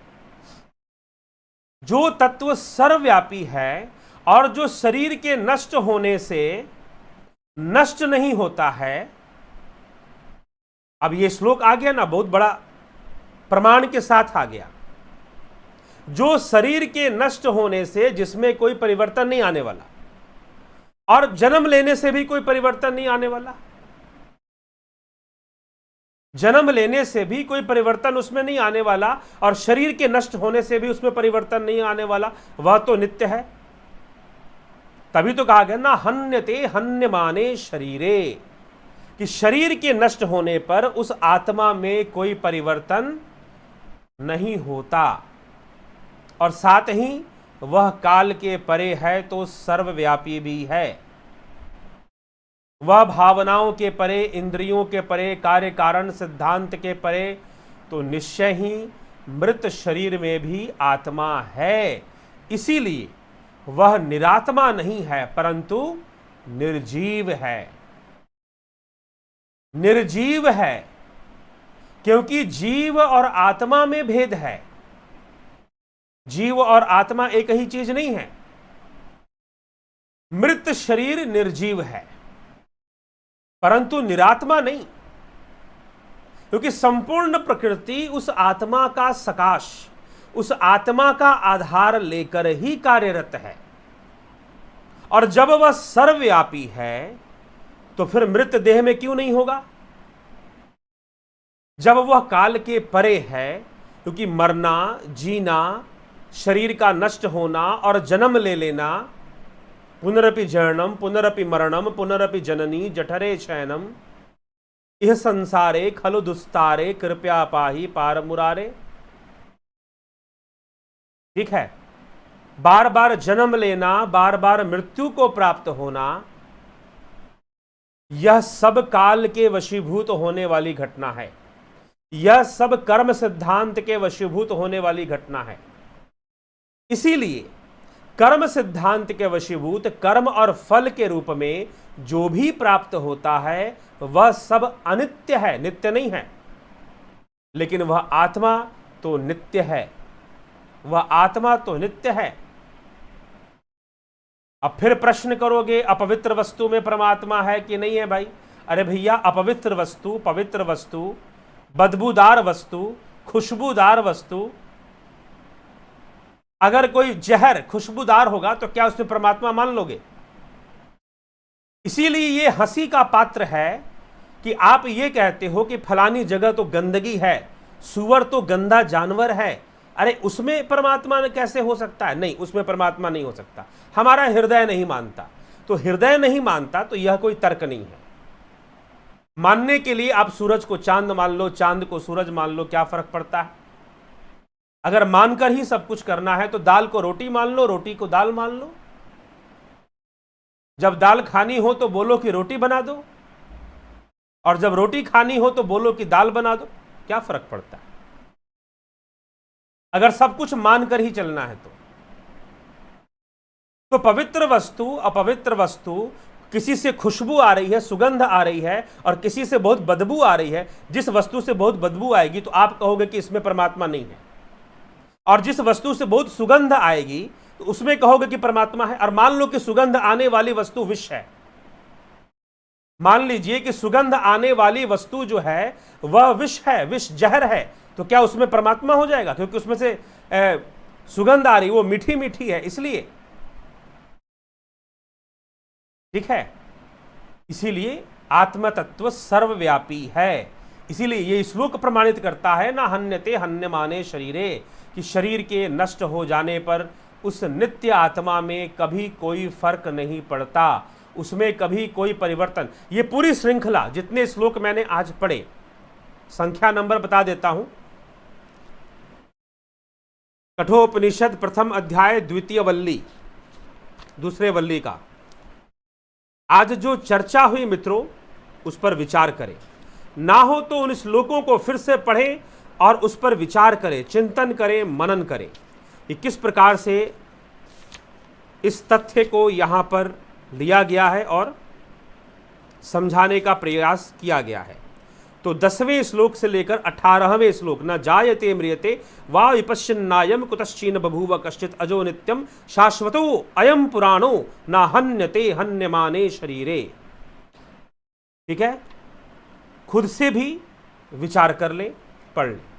जो तत्व सर्वव्यापी है और जो शरीर के नष्ट होने से नष्ट नहीं होता है। अब ये श्लोक आ गया ना, बहुत बड़ा प्रमाण के साथ आ गया। जो शरीर के नष्ट होने से, जिसमें कोई परिवर्तन नहीं आने वाला, और जन्म लेने से भी कोई परिवर्तन नहीं आने वाला, जन्म लेने से भी कोई परिवर्तन उसमें नहीं आने वाला, और शरीर के नष्ट होने से भी उसमें परिवर्तन नहीं आने वाला, वह तो नित्य है। तभी तो कहा गया ना, हन्यते हन्यमाने शरीरे, कि शरीर के नष्ट होने पर उस आत्मा में कोई परिवर्तन नहीं होता, और साथ ही वह काल के परे है तो सर्वव्यापी भी है। वह भावनाओं के परे, इंद्रियों के परे, कार्य कारण सिद्धांत के परे, तो निश्चय ही मृत शरीर में भी आत्मा है। इसीलिए वह निरात्मा नहीं है, परंतु निर्जीव है। निर्जीव है क्योंकि जीव और आत्मा में भेद है। जीव और आत्मा एक ही चीज नहीं है। मृत शरीर निर्जीव है, परंतु निरात्मा नहीं, क्योंकि संपूर्ण प्रकृति उस आत्मा का सकाश, उस आत्मा का आधार लेकर ही कार्यरत है। और जब वह सर्वव्यापी है तो फिर मृत देह में क्यों नहीं होगा? जब वह काल के परे है, क्योंकि मरना, जीना, शरीर का नष्ट होना और जन्म ले लेना, पुनरपि जननम पुनरपि मरणम पुनरपि जननी जठरे शयनम यह संसारे खलु दुस्तारे कृपया पाहि पार मुरारे। ठीक है, बार बार जन्म लेना, बार बार मृत्यु को प्राप्त होना, यह सब काल के वशीभूत होने वाली घटना है। यह सब कर्म सिद्धांत के वशीभूत होने वाली घटना है। इसीलिए कर्म सिद्धांत के वशीभूत कर्म और फल के रूप में जो भी प्राप्त होता है वह सब अनित्य है, नित्य नहीं है। लेकिन वह आत्मा तो नित्य है, वह आत्मा तो नित्य है। अब फिर प्रश्न करोगे अपवित्र वस्तु में परमात्मा है कि नहीं है भाई? अरे भैया, अपवित्र वस्तु, पवित्र वस्तु, बदबूदार वस्तु, खुशबूदार वस्तु, अगर कोई जहर खुशबूदार होगा तो क्या उसमें परमात्मा मान लोगे? इसीलिए ये हंसी का पात्र है कि आप ये कहते हो कि फलानी जगह तो गंदगी है, सुअर तो गंदा जानवर है, अरे उसमें परमात्मा कैसे हो सकता है? नहीं, उसमें परमात्मा नहीं हो सकता, हमारा हृदय नहीं मानता। तो हृदय नहीं मानता तो यह कोई तर्क नहीं है। मानने के लिए आप सूरज को चांद मान लो, चांद को सूरज मान लो, क्या फर्क पड़ता है? अगर मानकर ही सब कुछ करना है तो दाल को रोटी मान लो, रोटी को दाल मान लो। जब दाल खानी हो तो बोलो कि रोटी बना दो, और जब रोटी खानी हो तो बोलो कि दाल बना दो, क्या फर्क पड़ता है? अगर सब कुछ मानकर ही चलना है तो पवित्र वस्तु, अपवित्र वस्तु, किसी से खुशबू आ रही है, सुगंध आ रही है, और किसी से बहुत बदबू आ रही है। जिस वस्तु से बहुत बदबू आएगी तो आप कहोगे कि इसमें परमात्मा नहीं है, और जिस वस्तु से बहुत सुगंध आएगी तो उसमें कहोगे कि परमात्मा है। और मान लो कि सुगंध आने वाली वस्तु विष है, मान लीजिए कि सुगंध आने वाली वस्तु जो है वह विष है, विष जहर है, तो क्या उसमें परमात्मा हो जाएगा? क्योंकि उसमें से सुगंध आ रही, वो मीठी मीठी है इसलिए। ठीक है, इसीलिए आत्म तत्व सर्वव्यापी है। इसीलिए ये श्लोक प्रमाणित करता है ना हन्यते हन्यमाने शरीरे, कि शरीर के नष्ट हो जाने पर उस नित्य आत्मा में कभी कोई फर्क नहीं पड़ता, उसमें कभी कोई परिवर्तन। ये पूरी श्रृंखला जितने श्लोक मैंने आज पढ़े, संख्या नंबर बता देता हूं। कठोपनिषद प्रथम अध्याय द्वितीय वल्ली, दूसरे वल्ली का आज जो चर्चा हुई मित्रों, उस पर विचार करें। ना हो तो उन श्लोकों को फिर से पढ़ें और उस पर विचार करें, चिंतन करें, मनन करें कि किस प्रकार से इस तथ्य को यहाँ पर लिया गया है और समझाने का प्रयास किया गया है। तो 10वें श्लोक से लेकर 18वें श्लोक, न जायते म्रियते वा विपश्यन्नायम कुतश्चीन बभूव कश्चित अजो नित्यम शाश्वतो अयम पुराणो न हन्यते हन्यमाने शरीरे। ठीक है, खुद से भी विचार कर ले, पढ़ ले।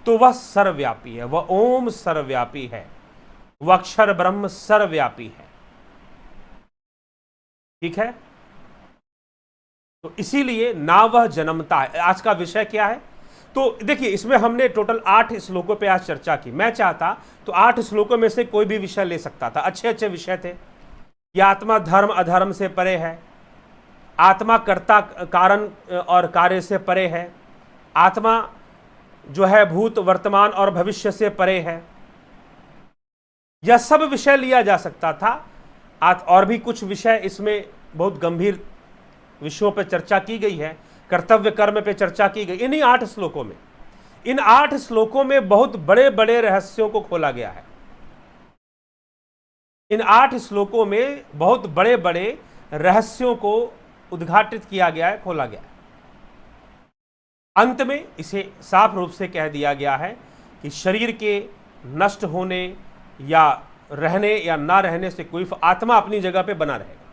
तो वह सर्वव्यापी है, वह ओम सर्वव्यापी है, वह अक्षर ब्रह्म सर्वव्यापी है। ठीक है, तो इसीलिए ना वह जन्मता है। आज का विषय क्या है? तो देखिए, इसमें हमने टोटल 8 श्लोकों पे आज चर्चा की। मैं चाहता तो 8 श्लोकों में से कोई भी विषय ले सकता था, अच्छे अच्छे विषय थे। यह आत्मा धर्म अधर्म से परे है, आत्मा कर्ता कारण और कार्य से परे है, आत्मा जो है भूत वर्तमान और भविष्य से परे है। यह सब विषय लिया जा सकता था। और भी कुछ विषय इसमें बहुत गंभीर विषयों पर चर्चा की गई है, कर्तव्य कर्म पे चर्चा की गई इन्हीं 8 श्लोकों में। इन 8 श्लोकों में बहुत बड़े बड़े रहस्यों को खोला गया है। इन 8 श्लोकों में बहुत बड़े बड़े रहस्यों को उद्घाटित किया गया है, खोला गया है। अंत में इसे साफ रूप से कह दिया गया है कि शरीर के नष्ट होने या रहने या ना रहने से कोई, आत्मा अपनी जगह पे बना रहेगा,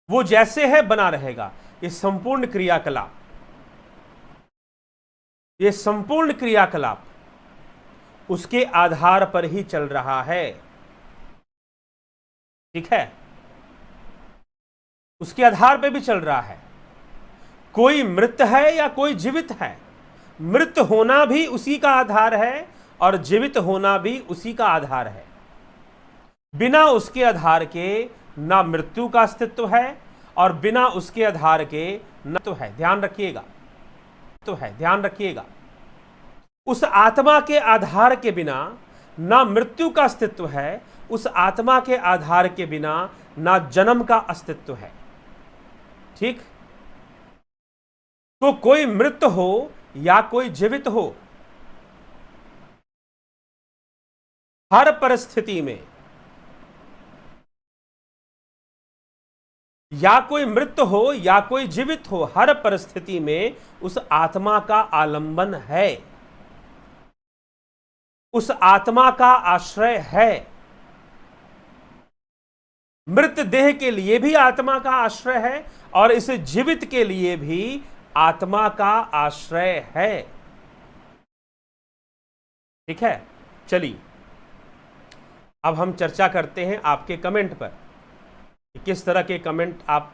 वो जैसे है बना रहेगा। ये संपूर्ण क्रियाकलाप, ये संपूर्ण क्रियाकलाप उसके आधार पर ही चल रहा है। ठीक है, उसके आधार पर भी चल रहा है। कोई मृत है या कोई जीवित है, मृत होना भी उसी का आधार है और जीवित होना भी उसी का आधार है। बिना उसके आधार के ना मृत्यु का अस्तित्व है और बिना उसके आधार के न तो है। ध्यान रखिएगा, तो है, ध्यान रखिएगा। उस आत्मा के आधार के बिना ना मृत्यु का अस्तित्व है, उस आत्मा के आधार के बिना ना जन्म का अस्तित्व है। ठीक, तो कोई मृत हो या कोई जीवित हो, हर परिस्थिति में, या कोई मृत हो या कोई जीवित हो, हर परिस्थिति में उस आत्मा का आलंबन है, उस आत्मा का आश्रय है। मृत देह के लिए भी आत्मा का आश्रय है और इस जीवित के लिए भी आत्मा का आश्रय है। ठीक है, चलिए अब हम चर्चा करते हैं आपके कमेंट पर, किस तरह के कमेंट आप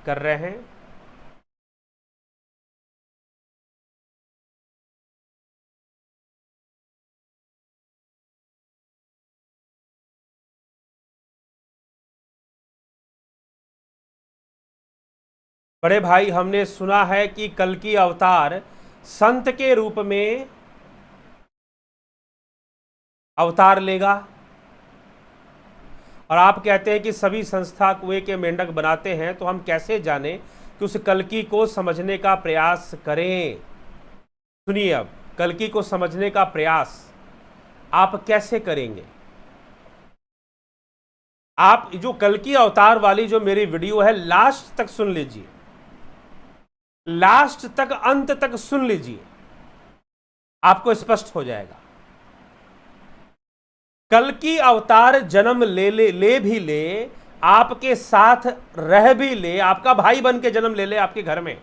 कर रहे हैं। बड़े भाई, हमने सुना है कि कल्कि अवतार संत के रूप में अवतार लेगा, और आप कहते हैं कि सभी संस्था कुएं के मेंढक बनाते हैं, तो हम कैसे जाने कि उस कल्कि को समझने का प्रयास करें। सुनिए, अब कल्कि को समझने का प्रयास आप कैसे करेंगे। आप जो कल्कि अवतार वाली जो मेरी वीडियो है, लास्ट तक सुन लीजिए, लास्ट तक, अंत तक सुन लीजिए, आपको स्पष्ट हो जाएगा। कल्कि अवतार जन्म ले भी ले, आपके साथ रह भी ले, आपका भाई बन के जन्म ले आपके घर में,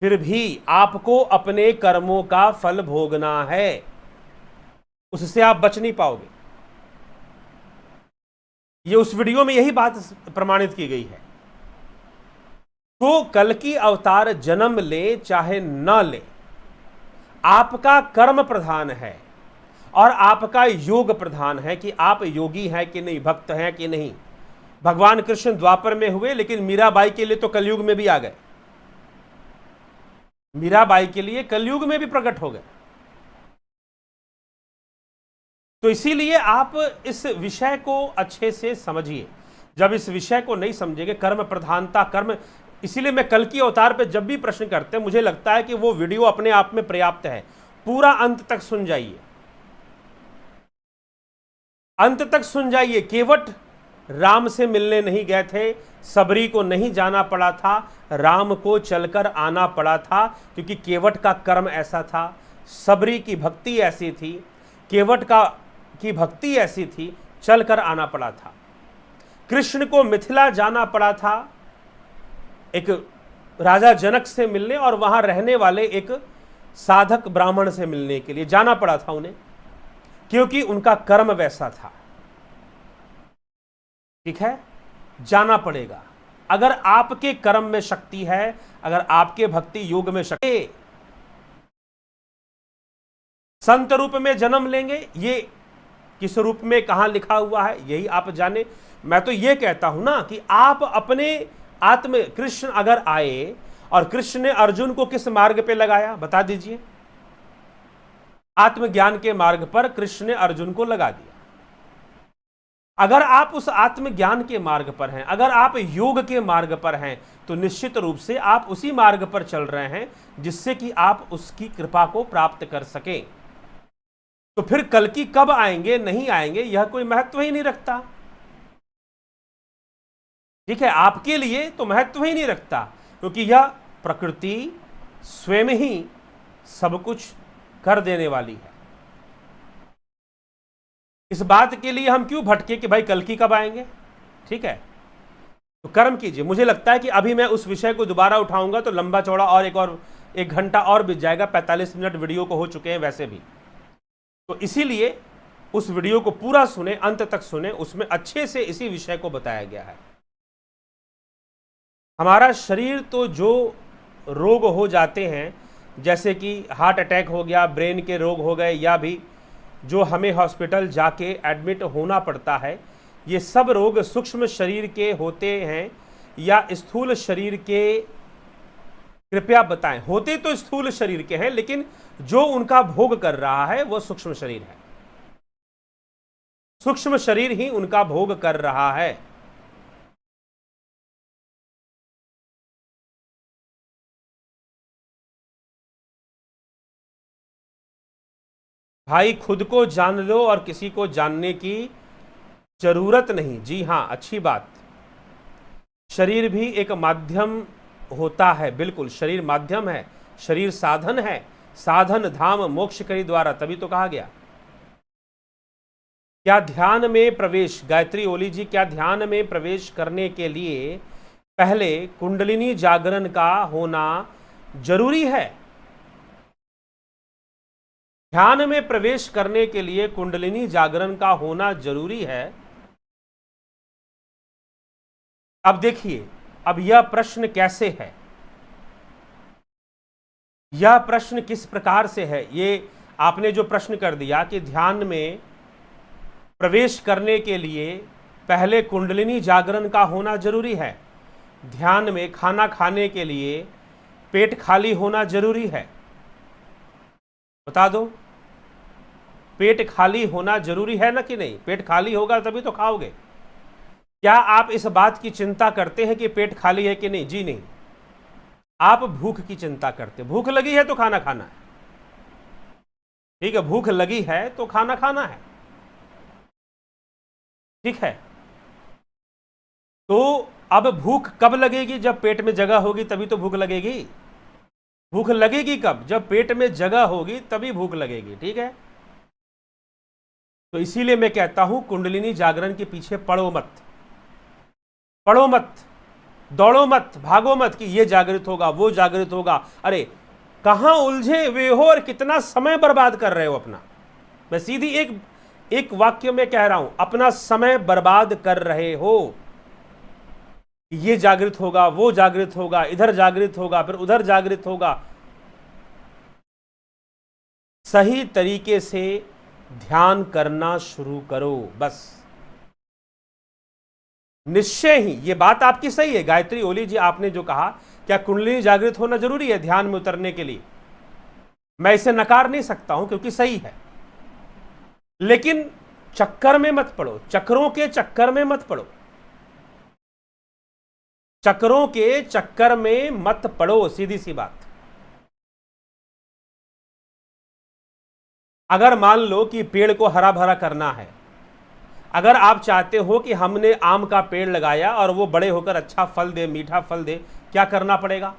फिर भी आपको अपने कर्मों का फल भोगना है, उससे आप बच नहीं पाओगे। ये उस वीडियो में यही बात प्रमाणित की गई है। तो कल्कि अवतार जन्म ले चाहे न ले, आपका कर्म प्रधान है और आपका योग प्रधान है कि आप योगी हैं कि नहीं, भक्त हैं कि नहीं। भगवान कृष्ण द्वापर में हुए, लेकिन मीराबाई के लिए तो कलयुग में भी आ गए, मीराबाई के लिए कलयुग में भी प्रकट हो गए। तो इसीलिए आप इस विषय को अच्छे से समझिए। जब इस विषय को नहीं समझेंगे, कर्म प्रधानता, कर्म, इसीलिए मैं कल्कि अवतार पे जब भी प्रश्न करते हैं, मुझे लगता है कि वो वीडियो अपने आप में पर्याप्त है। पूरा अंत तक सुन जाइए, अंत तक सुन जाइए। केवट राम से मिलने नहीं गए थे, सबरी को नहीं जाना पड़ा था, राम को चलकर आना पड़ा था, क्योंकि केवट का कर्म ऐसा था, सबरी की भक्ति ऐसी थी, केवट की भक्ति ऐसी थी, चलकर आना पड़ा था। कृष्ण को मिथिला जाना पड़ा था, एक राजा जनक से मिलने और वहां रहने वाले एक साधक ब्राह्मण से मिलने के लिए जाना पड़ा था उन्हें, क्योंकि उनका कर्म वैसा था। ठीक है, जाना पड़ेगा। अगर आपके कर्म में शक्ति है, अगर आपके भक्ति योग में शक्ति, संत रूप में जन्म लेंगे, ये किस रूप में कहां लिखा हुआ है यही आप जाने। मैं तो ये कहता हूं ना कि आप अपने आत्म, कृष्ण अगर आए और कृष्ण ने अर्जुन को किस मार्ग पे लगाया, बता दीजिए। आत्मज्ञान के मार्ग पर कृष्ण ने अर्जुन को लगा दिया। अगर आप उस आत्मज्ञान के मार्ग पर हैं, अगर आप योग के मार्ग पर हैं, तो निश्चित रूप से आप उसी मार्ग पर चल रहे हैं जिससे कि आप उसकी कृपा को प्राप्त कर सकें। तो फिर कल्कि कब आएंगे, नहीं आएंगे, यह कोई महत्व ही नहीं रखता। ठीक है, आपके लिए तो महत्व ही नहीं रखता, क्योंकि यह प्रकृति स्वयं ही सब कुछ कर देने वाली है। इस बात के लिए हम क्यों भटके कि भाई कल्कि कब आएंगे, ठीक है, तो कर्म कीजिए। मुझे लगता है कि अभी मैं उस विषय को दोबारा उठाऊंगा तो लंबा चौड़ा और एक घंटा और बीत जाएगा, 45 मिनट वीडियो को हो चुके हैं वैसे भी। तो इसीलिए उस वीडियो को पूरा सुने, अंत तक सुने, उसमें अच्छे से इसी विषय को बताया गया है। हमारा शरीर तो जो रोग हो जाते हैं, जैसे कि हार्ट अटैक हो गया, ब्रेन के रोग हो गए, या भी जो हमें हॉस्पिटल जाके एडमिट होना पड़ता है, ये सब रोग सूक्ष्म शरीर के होते हैं या स्थूल शरीर के? कृपया बताएं। होते तो स्थूल शरीर के हैं, लेकिन जो उनका भोग कर रहा है वो सूक्ष्म शरीर है। सूक्ष्म शरीर ही उनका भोग कर रहा है। भाई खुद को जान लो और किसी को जानने की जरूरत नहीं। जी हाँ, अच्छी बात। शरीर भी एक माध्यम होता है, बिल्कुल, शरीर माध्यम है, शरीर साधन है। साधन धाम मोक्ष करी द्वारा, तभी तो कहा गया। क्या ध्यान में प्रवेश, गायत्री ओली जी, क्या ध्यान में प्रवेश करने के लिए पहले कुंडलिनी जागरण का होना जरूरी है? ध्यान में प्रवेश करने के लिए कुंडलिनी जागरण का होना जरूरी है। अब देखिए, अब यह प्रश्न कैसे है, यह प्रश्न किस प्रकार से है। ये आपने जो प्रश्न कर दिया कि ध्यान में प्रवेश करने के लिए पहले कुंडलिनी जागरण का होना जरूरी है। ध्यान में खाना खाने के लिए पेट खाली होना जरूरी है। बता दो, पेट खाली होना जरूरी है ना कि नहीं? पेट खाली होगा तभी तो खाओगे। क्या आप इस बात की चिंता करते हैं कि पेट खाली है कि नहीं? जी नहीं, आप भूख की चिंता करते। भूख लगी है तो खाना खाना है, ठीक है, भूख लगी है तो खाना खाना है, ठीक है। तो अब भूख कब लगेगी? जब पेट में जगह होगी तभी तो भूख लगेगी। भूख लगेगी कब? जब पेट में जगह होगी तभी भूख लगेगी, ठीक है। तो इसीलिए मैं कहता हूं कुंडलिनी जागरण के पीछे पड़ो मत, पड़ो मत, दौड़ो मत, भागो मत कि ये जागृत होगा, वो जागृत होगा। अरे कहां उलझे हुए हो और कितना समय बर्बाद कर रहे हो अपना। मैं सीधी एक वाक्य में कह रहा हूं, अपना समय बर्बाद कर रहे हो। ये जागृत होगा, वो जागृत होगा, इधर जागृत होगा, फिर उधर जागृत होगा। सही तरीके से ध्यान करना शुरू करो, बस। निश्चय ही ये बात आपकी सही है गायत्री ओली जी, आपने जो कहा, क्या कुंडलिनी जागृत होना जरूरी है ध्यान में उतरने के लिए? मैं इसे नकार नहीं सकता हूं क्योंकि सही है, लेकिन चक्कर में मत पड़ो, चक्रों के चक्कर में मत पड़ो, चक्रों के चक्कर में मत पड़ो, सीधी सी बात। अगर मान लो कि पेड़ को हरा भरा करना है, अगर आप चाहते हो कि हमने आम का पेड़ लगाया और वो बड़े होकर अच्छा फल दे, मीठा फल दे, क्या करना पड़ेगा?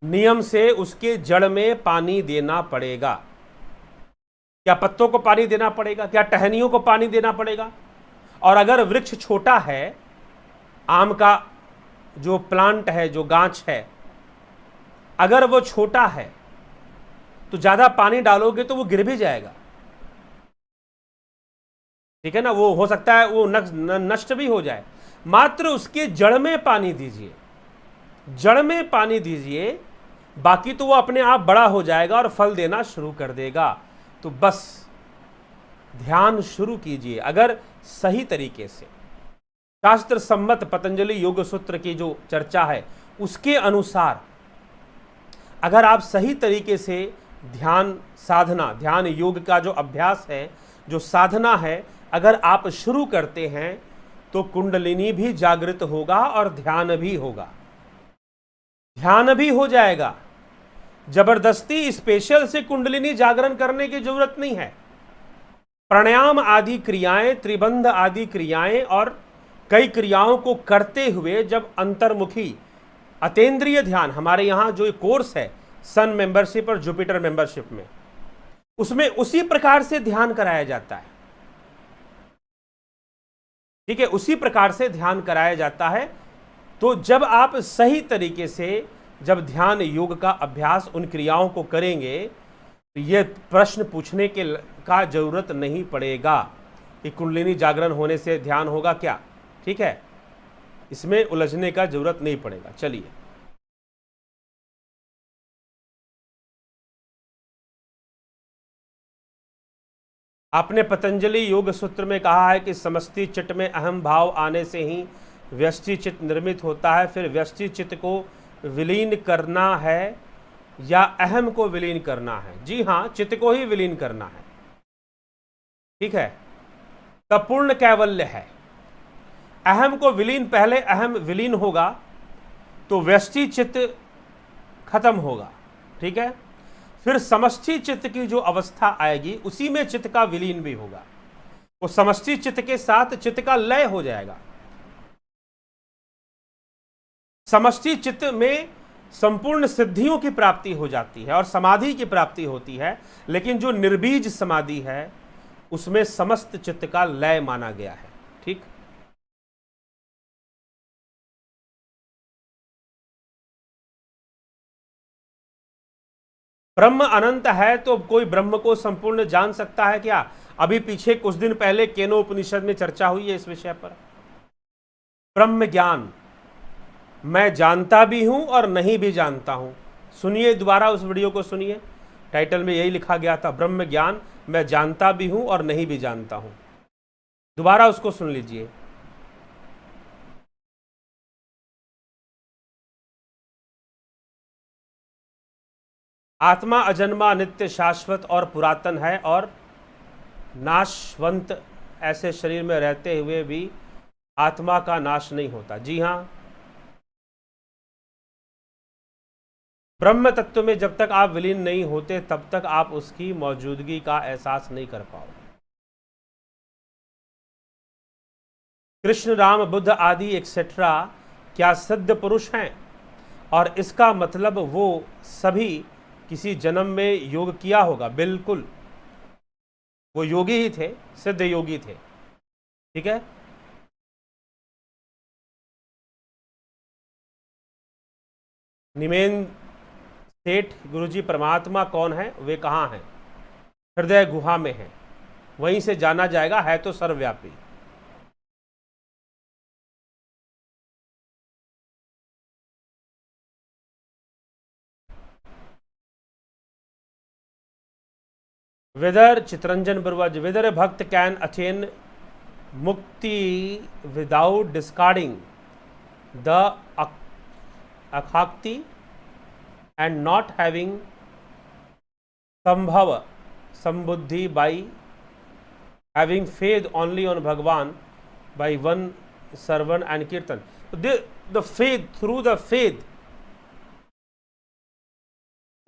नियम से उसके जड़ में पानी देना पड़ेगा। क्या पत्तों को पानी देना पड़ेगा? क्या टहनियों को पानी देना पड़ेगा? और अगर वृक्ष छोटा है, आम का जो प्लांट है, जो गांच है, अगर वो छोटा है तो ज्यादा पानी डालोगे तो वो गिर भी जाएगा, ठीक है ना। वो हो सकता है वो नष्ट भी हो जाए। मात्र उसके जड़ में पानी दीजिए, जड़ में पानी दीजिए, बाकी तो वो अपने आप बड़ा हो जाएगा और फल देना शुरू कर देगा। तो बस ध्यान शुरू कीजिए अगर सही तरीके से। शास्त्र सम्मत पतंजलि योग सूत्र की जो चर्चा है उसके अनुसार अगर आप सही तरीके से ध्यान साधना, ध्यान योग का जो अभ्यास है, जो साधना है, अगर आप शुरू करते हैं तो कुंडलिनी भी जागृत होगा और ध्यान भी होगा, ध्यान भी हो जाएगा। जबरदस्ती स्पेशल से कुंडलिनी जागरण करने की जरूरत नहीं है। प्राणायाम आदि क्रियाएं, त्रिबंध आदि क्रियाएं और कई क्रियाओं को करते हुए जब अंतर्मुखी अतेंद्रिय ध्यान, हमारे यहाँ जो कोर्स है सन मेंबरशिप और जुपिटर मेंबरशिप में, उसमें उसी प्रकार से ध्यान कराया जाता है। ठीक है, उसी प्रकार से ध्यान कराया जाता है। तो जब आप सही तरीके से जब ध्यान योग का अभ्यास उन क्रियाओं को करेंगे तो यह प्रश्न पूछने का जरूरत नहीं पड़ेगा कि कुंडलिनी जागरण होने से ध्यान होगा क्या। ठीक है, इसमें उलझने का जरूरत नहीं पड़ेगा। चलिए, आपने पतंजलि योग सूत्र में कहा है कि समष्टि चित्त में अहम भाव आने से ही व्यष्टि चित्त निर्मित होता है। फिर व्यष्टि चित्त को विलीन करना है या अहम को विलीन करना है? जी हाँ, चित्त को ही विलीन करना है। ठीक है, तब पूर्ण कैवल्य है। अहम को विलीन, पहले अहम विलीन होगा तो व्यष्टि चित्त खत्म होगा। ठीक है, फिर समष्टि चित्त की जो अवस्था आएगी उसी में चित्त का विलीन भी होगा। वो समष्टि चित्त के साथ चित्त का लय हो जाएगा। समष्टि चित्त में संपूर्ण सिद्धियों की प्राप्ति हो जाती है और समाधि की प्राप्ति होती है, लेकिन जो निर्बीज समाधि है उसमें समस्त चित्त का लय माना गया है। ठीक, ब्रह्म अनंत है तो कोई ब्रह्म को संपूर्ण जान सकता है क्या? अभी पीछे कुछ दिन पहले केनो उपनिषद में चर्चा हुई है इस विषय पर। ब्रह्म ज्ञान, मैं जानता भी हूं और नहीं भी जानता हूं। सुनिए, दोबारा उस वीडियो को सुनिए, टाइटल में यही लिखा गया था, ब्रह्म ज्ञान, मैं जानता भी हूं और नहीं भी जानता हूं। दोबारा उसको सुन लीजिए। आत्मा अजन्मा, नित्य, शाश्वत और पुरातन है और नाशवंत। ऐसे शरीर में रहते हुए भी आत्मा का नाश नहीं होता। जी हां, ब्रह्म तत्व में जब तक आप विलीन नहीं होते तब तक आप उसकी मौजूदगी का एहसास नहीं कर पाओगे। कृष्ण, राम, बुद्ध आदि एक्सेट्रा क्या सिद्ध पुरुष हैं? और इसका मतलब वो सभी किसी जन्म में योग किया होगा। बिल्कुल, वो योगी ही थे, सिद्ध योगी थे। ठीक है, निमेन सेठ गुरुजी, परमात्मा कौन है? वे कहाँ हैं? हृदय गुहा में है, वहीं से जाना जाएगा, है तो सर्वव्यापी। Whether Chitranjan Burvaj, whether a bhakt can attain mukti without discarding the akhakti and not having sambhava, sambuddhi by having faith only on Bhagwan by one servant and kirtan. The faith, through the faith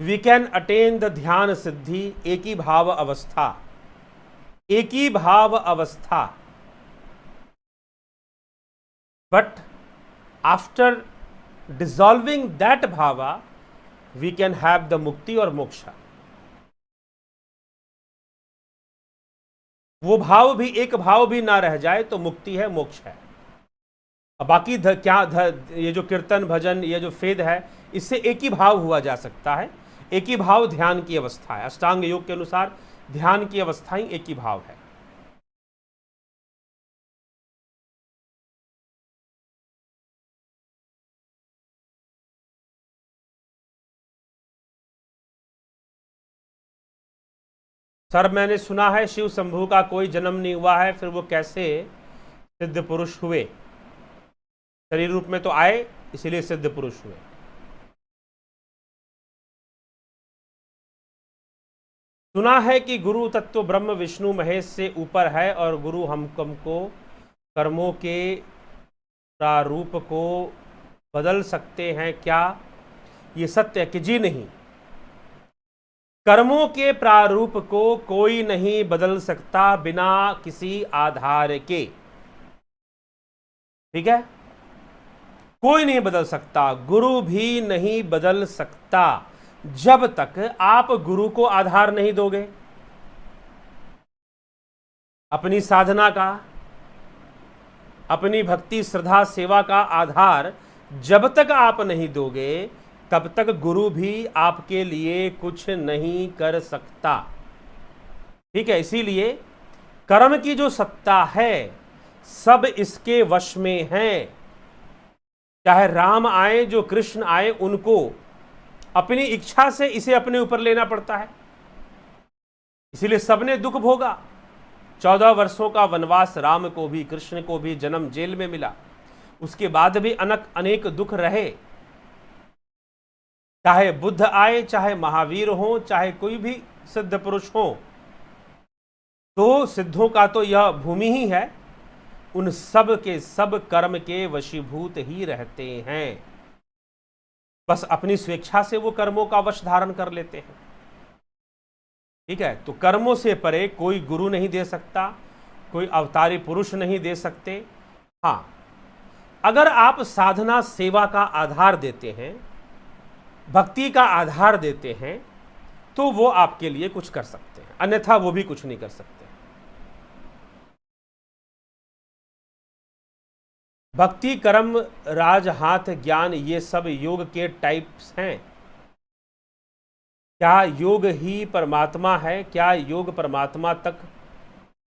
we can attain the ध्यान सिद्धि, एक ही भाव अवस्था, एक ही भाव अवस्था। But after dissolving that bhava we can have the mukti और मोक्षा। वो भाव भी, एक भाव भी ना रह जाए तो मुक्ति है, मोक्ष है। अब बाकी ये जो कीर्तन भजन, ये जो फेद है, इससे एक ही भाव हुआ जा सकता है। एक ही भाव ध्यान की अवस्था है। अष्टांग योग के अनुसार ध्यान की अवस्था ही एक ही भाव है। सर, मैंने सुना है शिव शंभू का कोई जन्म नहीं हुआ है, फिर वो कैसे सिद्ध पुरुष हुए? शरीर रूप में तो आए, इसीलिए सिद्ध पुरुष हुए। सुना है कि गुरु तत्व ब्रह्म विष्णु महेश से ऊपर है और गुरु हमको कर्मों के प्रारूप को बदल सकते हैं क्या? ये सत्य है कि जी नहीं, कर्मों के प्रारूप को कोई नहीं बदल सकता बिना किसी आधार के। ठीक है, कोई नहीं बदल सकता, गुरु भी नहीं बदल सकता। जब तक आप गुरु को आधार नहीं दोगे, अपनी साधना का, अपनी भक्ति श्रद्धा सेवा का आधार जब तक आप नहीं दोगे, तब तक गुरु भी आपके लिए कुछ नहीं कर सकता। ठीक है, इसीलिए कर्म की जो सत्ता है सब इसके वश में है। चाहे राम आए, जो कृष्ण आए, उनको अपनी इच्छा से इसे अपने ऊपर लेना पड़ता है। इसीलिए सबने दुख भोगा। 14 वर्षों का वनवास राम को भी, कृष्ण को भी जन्म जेल में मिला, उसके बाद भी अनेक दुख रहे। चाहे बुद्ध आए, चाहे महावीर हो, चाहे कोई भी सिद्ध पुरुष हो, तो सिद्धों का तो यह भूमि ही है, उन सब के सब कर्म के वशीभूत ही रहते हैं। बस अपनी स्वेच्छा से वो कर्मों का वश धारण कर लेते हैं। ठीक है, तो कर्मों से परे कोई गुरु नहीं दे सकता, कोई अवतारी पुरुष नहीं दे सकते। हाँ, अगर आप साधना सेवा का आधार देते हैं, भक्ति का आधार देते हैं, तो वो आपके लिए कुछ कर सकते हैं, अन्यथा वो भी कुछ नहीं कर सकते। भक्ति, कर्म, राज, हाथ, ज्ञान, ये सब योग के टाइप्स हैं। क्या योग ही परमात्मा है? क्या योग परमात्मा तक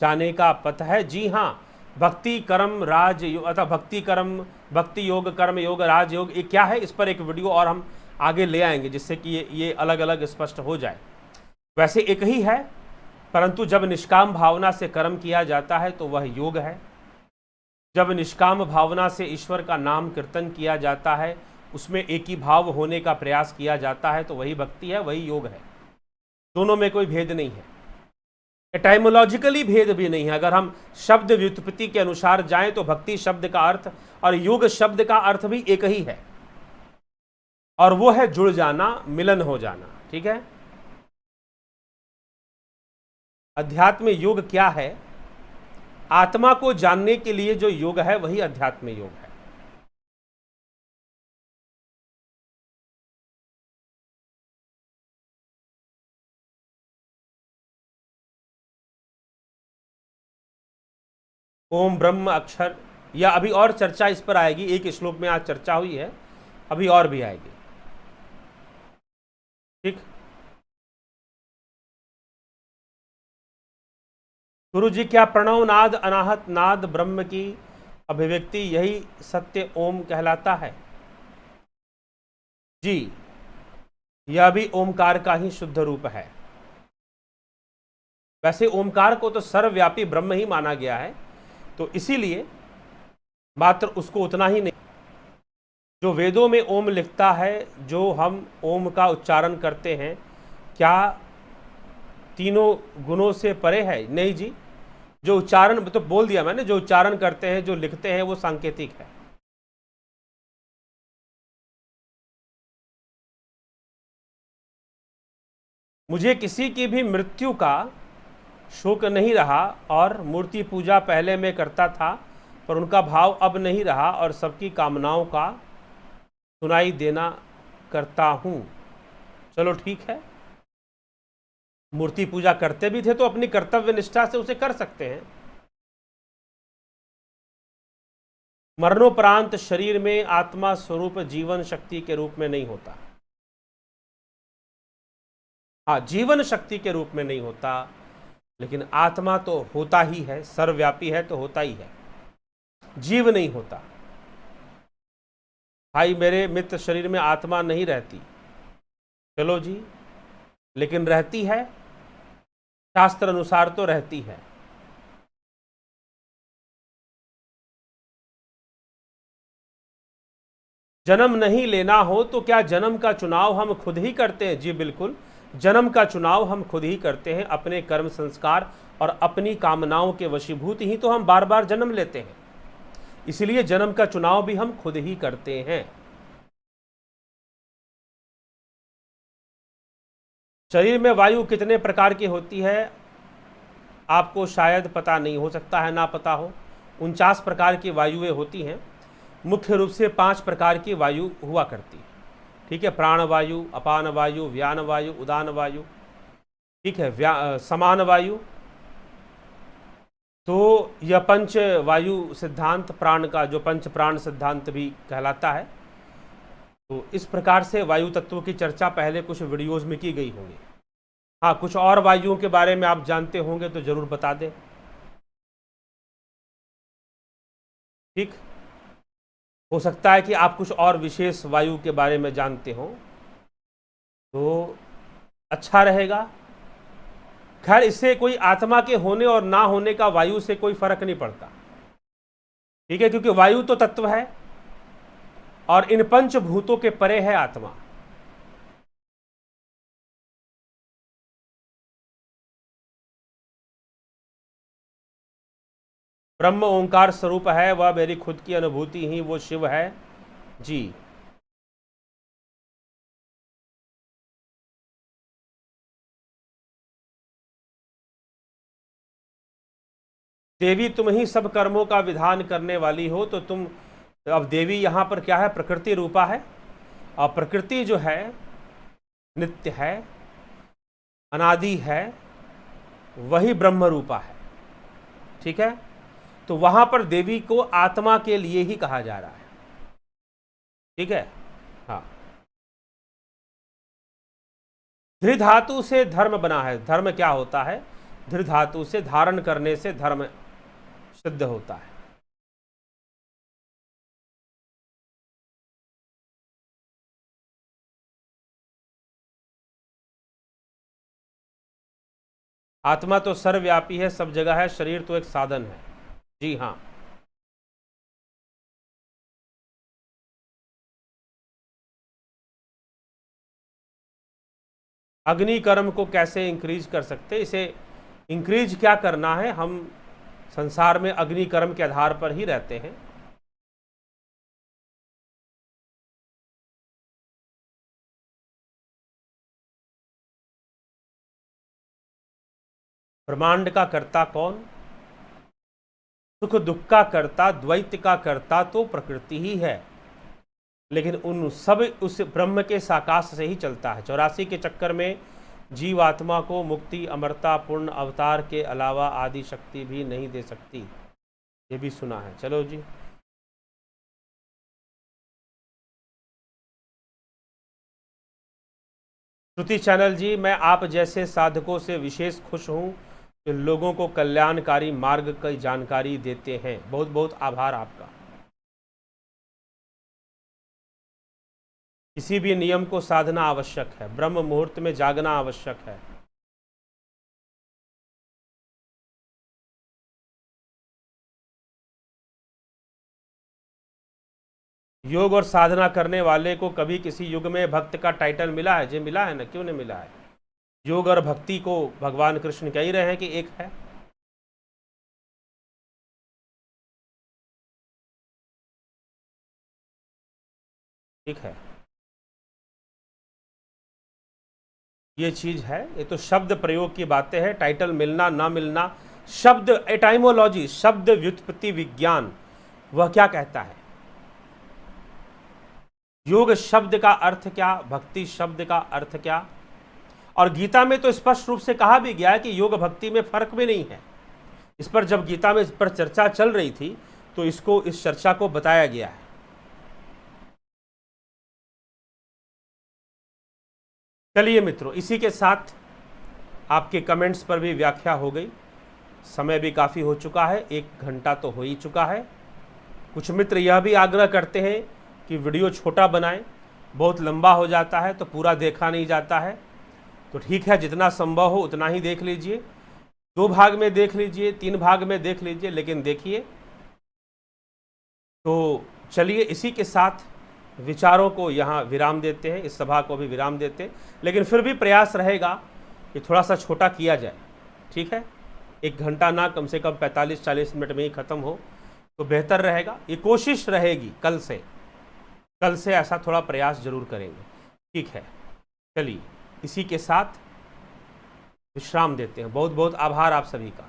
जाने का पथ है? जी हाँ, भक्ति, कर्म, राज योग, अथवा भक्ति, कर्म, भक्ति योग, कर्म योग, राज योग, ये क्या है? इस पर एक वीडियो और हम आगे ले आएंगे, जिससे कि ये अलग अलग स्पष्ट हो जाए। वैसे एक ही है, परंतु जब निष्काम भावना से कर्म किया जाता है तो वह योग है। जब निष्काम भावना से ईश्वर का नाम कीर्तन किया जाता है, उसमें एक ही भाव होने का प्रयास किया जाता है, तो वही भक्ति है, वही योग है। दोनों में कोई भेद नहीं है, एटाइमोलॉजिकली भेद भी नहीं है। अगर हम शब्द व्युत्पत्ति के अनुसार जाएं तो भक्ति शब्द का अर्थ और योग शब्द का अर्थ भी एक ही है, और वो है जुड़ जाना, मिलन हो जाना। ठीक है, अध्यात्म योग क्या है? आत्मा को जानने के लिए जो योग है वही अध्यात्म योग है। ओम ब्रह्म अक्षर, या अभी और चर्चा इस पर आएगी। एक श्लोक में आज चर्चा हुई है, अभी और भी आएगी। ठीक, गुरु जी, क्या प्रणव नाद, अनाहत नाद, ब्रह्म की अभिव्यक्ति, यही सत्य ओम कहलाता है? जी, यह भी ओमकार का ही शुद्ध रूप है। वैसे ओमकार को तो सर्वव्यापी ब्रह्म ही माना गया है, तो इसीलिए मात्र उसको उतना ही नहीं, जो वेदों में ओम लिखता है, जो हम ओम का उच्चारण करते हैं, क्या तीनों गुणों से परे है? नहीं जी, जो उच्चारण, तो बोल दिया मैंने, जो उच्चारण करते हैं, जो लिखते हैं, वो सांकेतिक है। मुझे किसी की भी मृत्यु का शोक नहीं रहा, और मूर्ति पूजा पहले मैं करता था, पर उनका भाव अब नहीं रहा, और सबकी कामनाओं का सुनाई देना करता हूं। चलो ठीक है, मूर्ति पूजा करते भी थे तो अपनी कर्तव्य निष्ठा से उसे कर सकते हैं। मरणोपरांत शरीर में आत्मा स्वरूप जीवन शक्ति के रूप में नहीं होता। हाँ, जीवन शक्ति के रूप में नहीं होता, लेकिन आत्मा तो होता ही है, सर्वव्यापी है तो होता ही है, जीव नहीं होता। भाई मेरे मित्र, शरीर में आत्मा नहीं रहती, चलो जी, लेकिन रहती है, शास्त्र अनुसार तो रहती है। जन्म नहीं लेना हो तो क्या जन्म का चुनाव हम खुद ही करते हैं? जी बिल्कुल, जन्म का चुनाव हम खुद ही करते हैं। अपने कर्म संस्कार और अपनी कामनाओं के वशीभूत ही तो हम बार बार जन्म लेते हैं, इसलिए जन्म का चुनाव भी हम खुद ही करते हैं। शरीर में वायु कितने प्रकार की होती है आपको शायद पता नहीं, हो सकता है ना पता हो। 49 प्रकार की वायुएं होती हैं। मुख्य रूप से 5 प्रकार की वायु हुआ करती है। ठीक है, प्राण वायु, अपान वायु, व्यान वायु, उदान वायु, ठीक है, समान वायु। तो यह पंच वायु सिद्धांत प्राण का, जो पंच प्राण सिद्धांत भी कहलाता है। तो इस प्रकार से वायु तत्वों की चर्चा पहले कुछ वीडियोस में की गई होंगी। हाँ, कुछ और वायुओं के बारे में आप जानते होंगे तो जरूर बता दें। ठीक, हो सकता है कि आप कुछ और विशेष वायु के बारे में जानते हो तो अच्छा रहेगा। खैर, इससे कोई आत्मा के होने और ना होने का वायु से कोई फर्क नहीं पड़ता, ठीक है, क्योंकि वायु तो तत्व है और इन पंचभूतों के परे है आत्मा। ब्रह्म ओंकार स्वरूप है, वह मेरी खुद की अनुभूति ही वो शिव है जी। देवी तुम ही सब कर्मों का विधान करने वाली हो, तो तुम, अब देवी यहाँ पर क्या है, प्रकृति रूपा है। और प्रकृति जो है नित्य है, अनादि है, वही ब्रह्म रूपा है, ठीक है। तो वहां पर देवी को आत्मा के लिए ही कहा जा रहा है, ठीक है। हाँ, धृ धातु से धर्म बना है। धर्म क्या होता है? धृ धातु से धारण करने से धर्म सिद्ध होता है। आत्मा तो सर्वव्यापी है, सब जगह है, शरीर तो एक साधन है। जी हाँ, अग्नि कर्म को कैसे इंक्रीज कर सकते? इसे इंक्रीज क्या करना है? हम संसार में अग्नि कर्म के आधार पर ही रहते हैं। ब्रह्मांड का कर्ता कौन? सुख दुख का कर्ता, द्वैत का कर्ता तो प्रकृति ही है, लेकिन उन सब उस ब्रह्म के साकाश से ही चलता है। 84 के चक्कर में जीवात्मा को मुक्ति, अमरता, पूर्ण अवतार के अलावा आदि शक्ति भी नहीं दे सकती, ये भी सुना है। चलो जी, श्रुति चैनल जी, मैं आप जैसे साधकों से विशेष खुश हूँ जो लोगों को कल्याणकारी मार्ग की जानकारी देते हैं। बहुत बहुत आभार आपका। किसी भी नियम को साधना आवश्यक है, ब्रह्म मुहूर्त में जागना आवश्यक है। योग और साधना करने वाले को कभी किसी युग में भक्त का टाइटल मिला है? जी मिला है ना, क्यों नहीं मिला है। योग और भक्ति को भगवान कृष्ण कह ही रहे हैं कि एक है। ठीक है, ये चीज है, ये तो शब्द प्रयोग की बातें हैं। टाइटल मिलना ना मिलना, शब्द एटाइमोलॉजी, शब्द व्युत्पत्ति विज्ञान, वह क्या कहता है? योग शब्द का अर्थ क्या, भक्ति शब्द का अर्थ क्या? और गीता में तो स्पष्ट रूप से कहा भी गया है कि योग भक्ति में फर्क भी नहीं है। इस पर जब गीता में इस पर चर्चा चल रही थी तो इसको, इस चर्चा को बताया गया है। चलिए मित्रों, इसी के साथ आपके कमेंट्स पर भी व्याख्या हो गई। समय भी काफ़ी हो चुका है, 1 घंटा तो हो ही चुका है। कुछ मित्र यह भी आग्रह करते हैं कि वीडियो छोटा बनाएं, बहुत लंबा हो जाता है तो पूरा देखा नहीं जाता है। तो ठीक है, जितना संभव हो उतना ही देख लीजिए, 2 भाग में देख लीजिए, 3 भाग में देख लीजिए, लेकिन देखिए। तो चलिए, इसी के साथ विचारों को यहाँ विराम देते हैं, इस सभा को भी विराम देते हैं, लेकिन फिर भी प्रयास रहेगा कि थोड़ा सा छोटा किया जाए। ठीक है, 1 घंटा ना, कम से कम 45-40 मिनट में ही ख़त्म हो तो बेहतर रहेगा। ये कोशिश रहेगी, कल से ऐसा थोड़ा प्रयास जरूर करेंगे। ठीक है, चलिए इसी के साथ विश्राम देते हैं। बहुत बहुत आभार आप सभी का।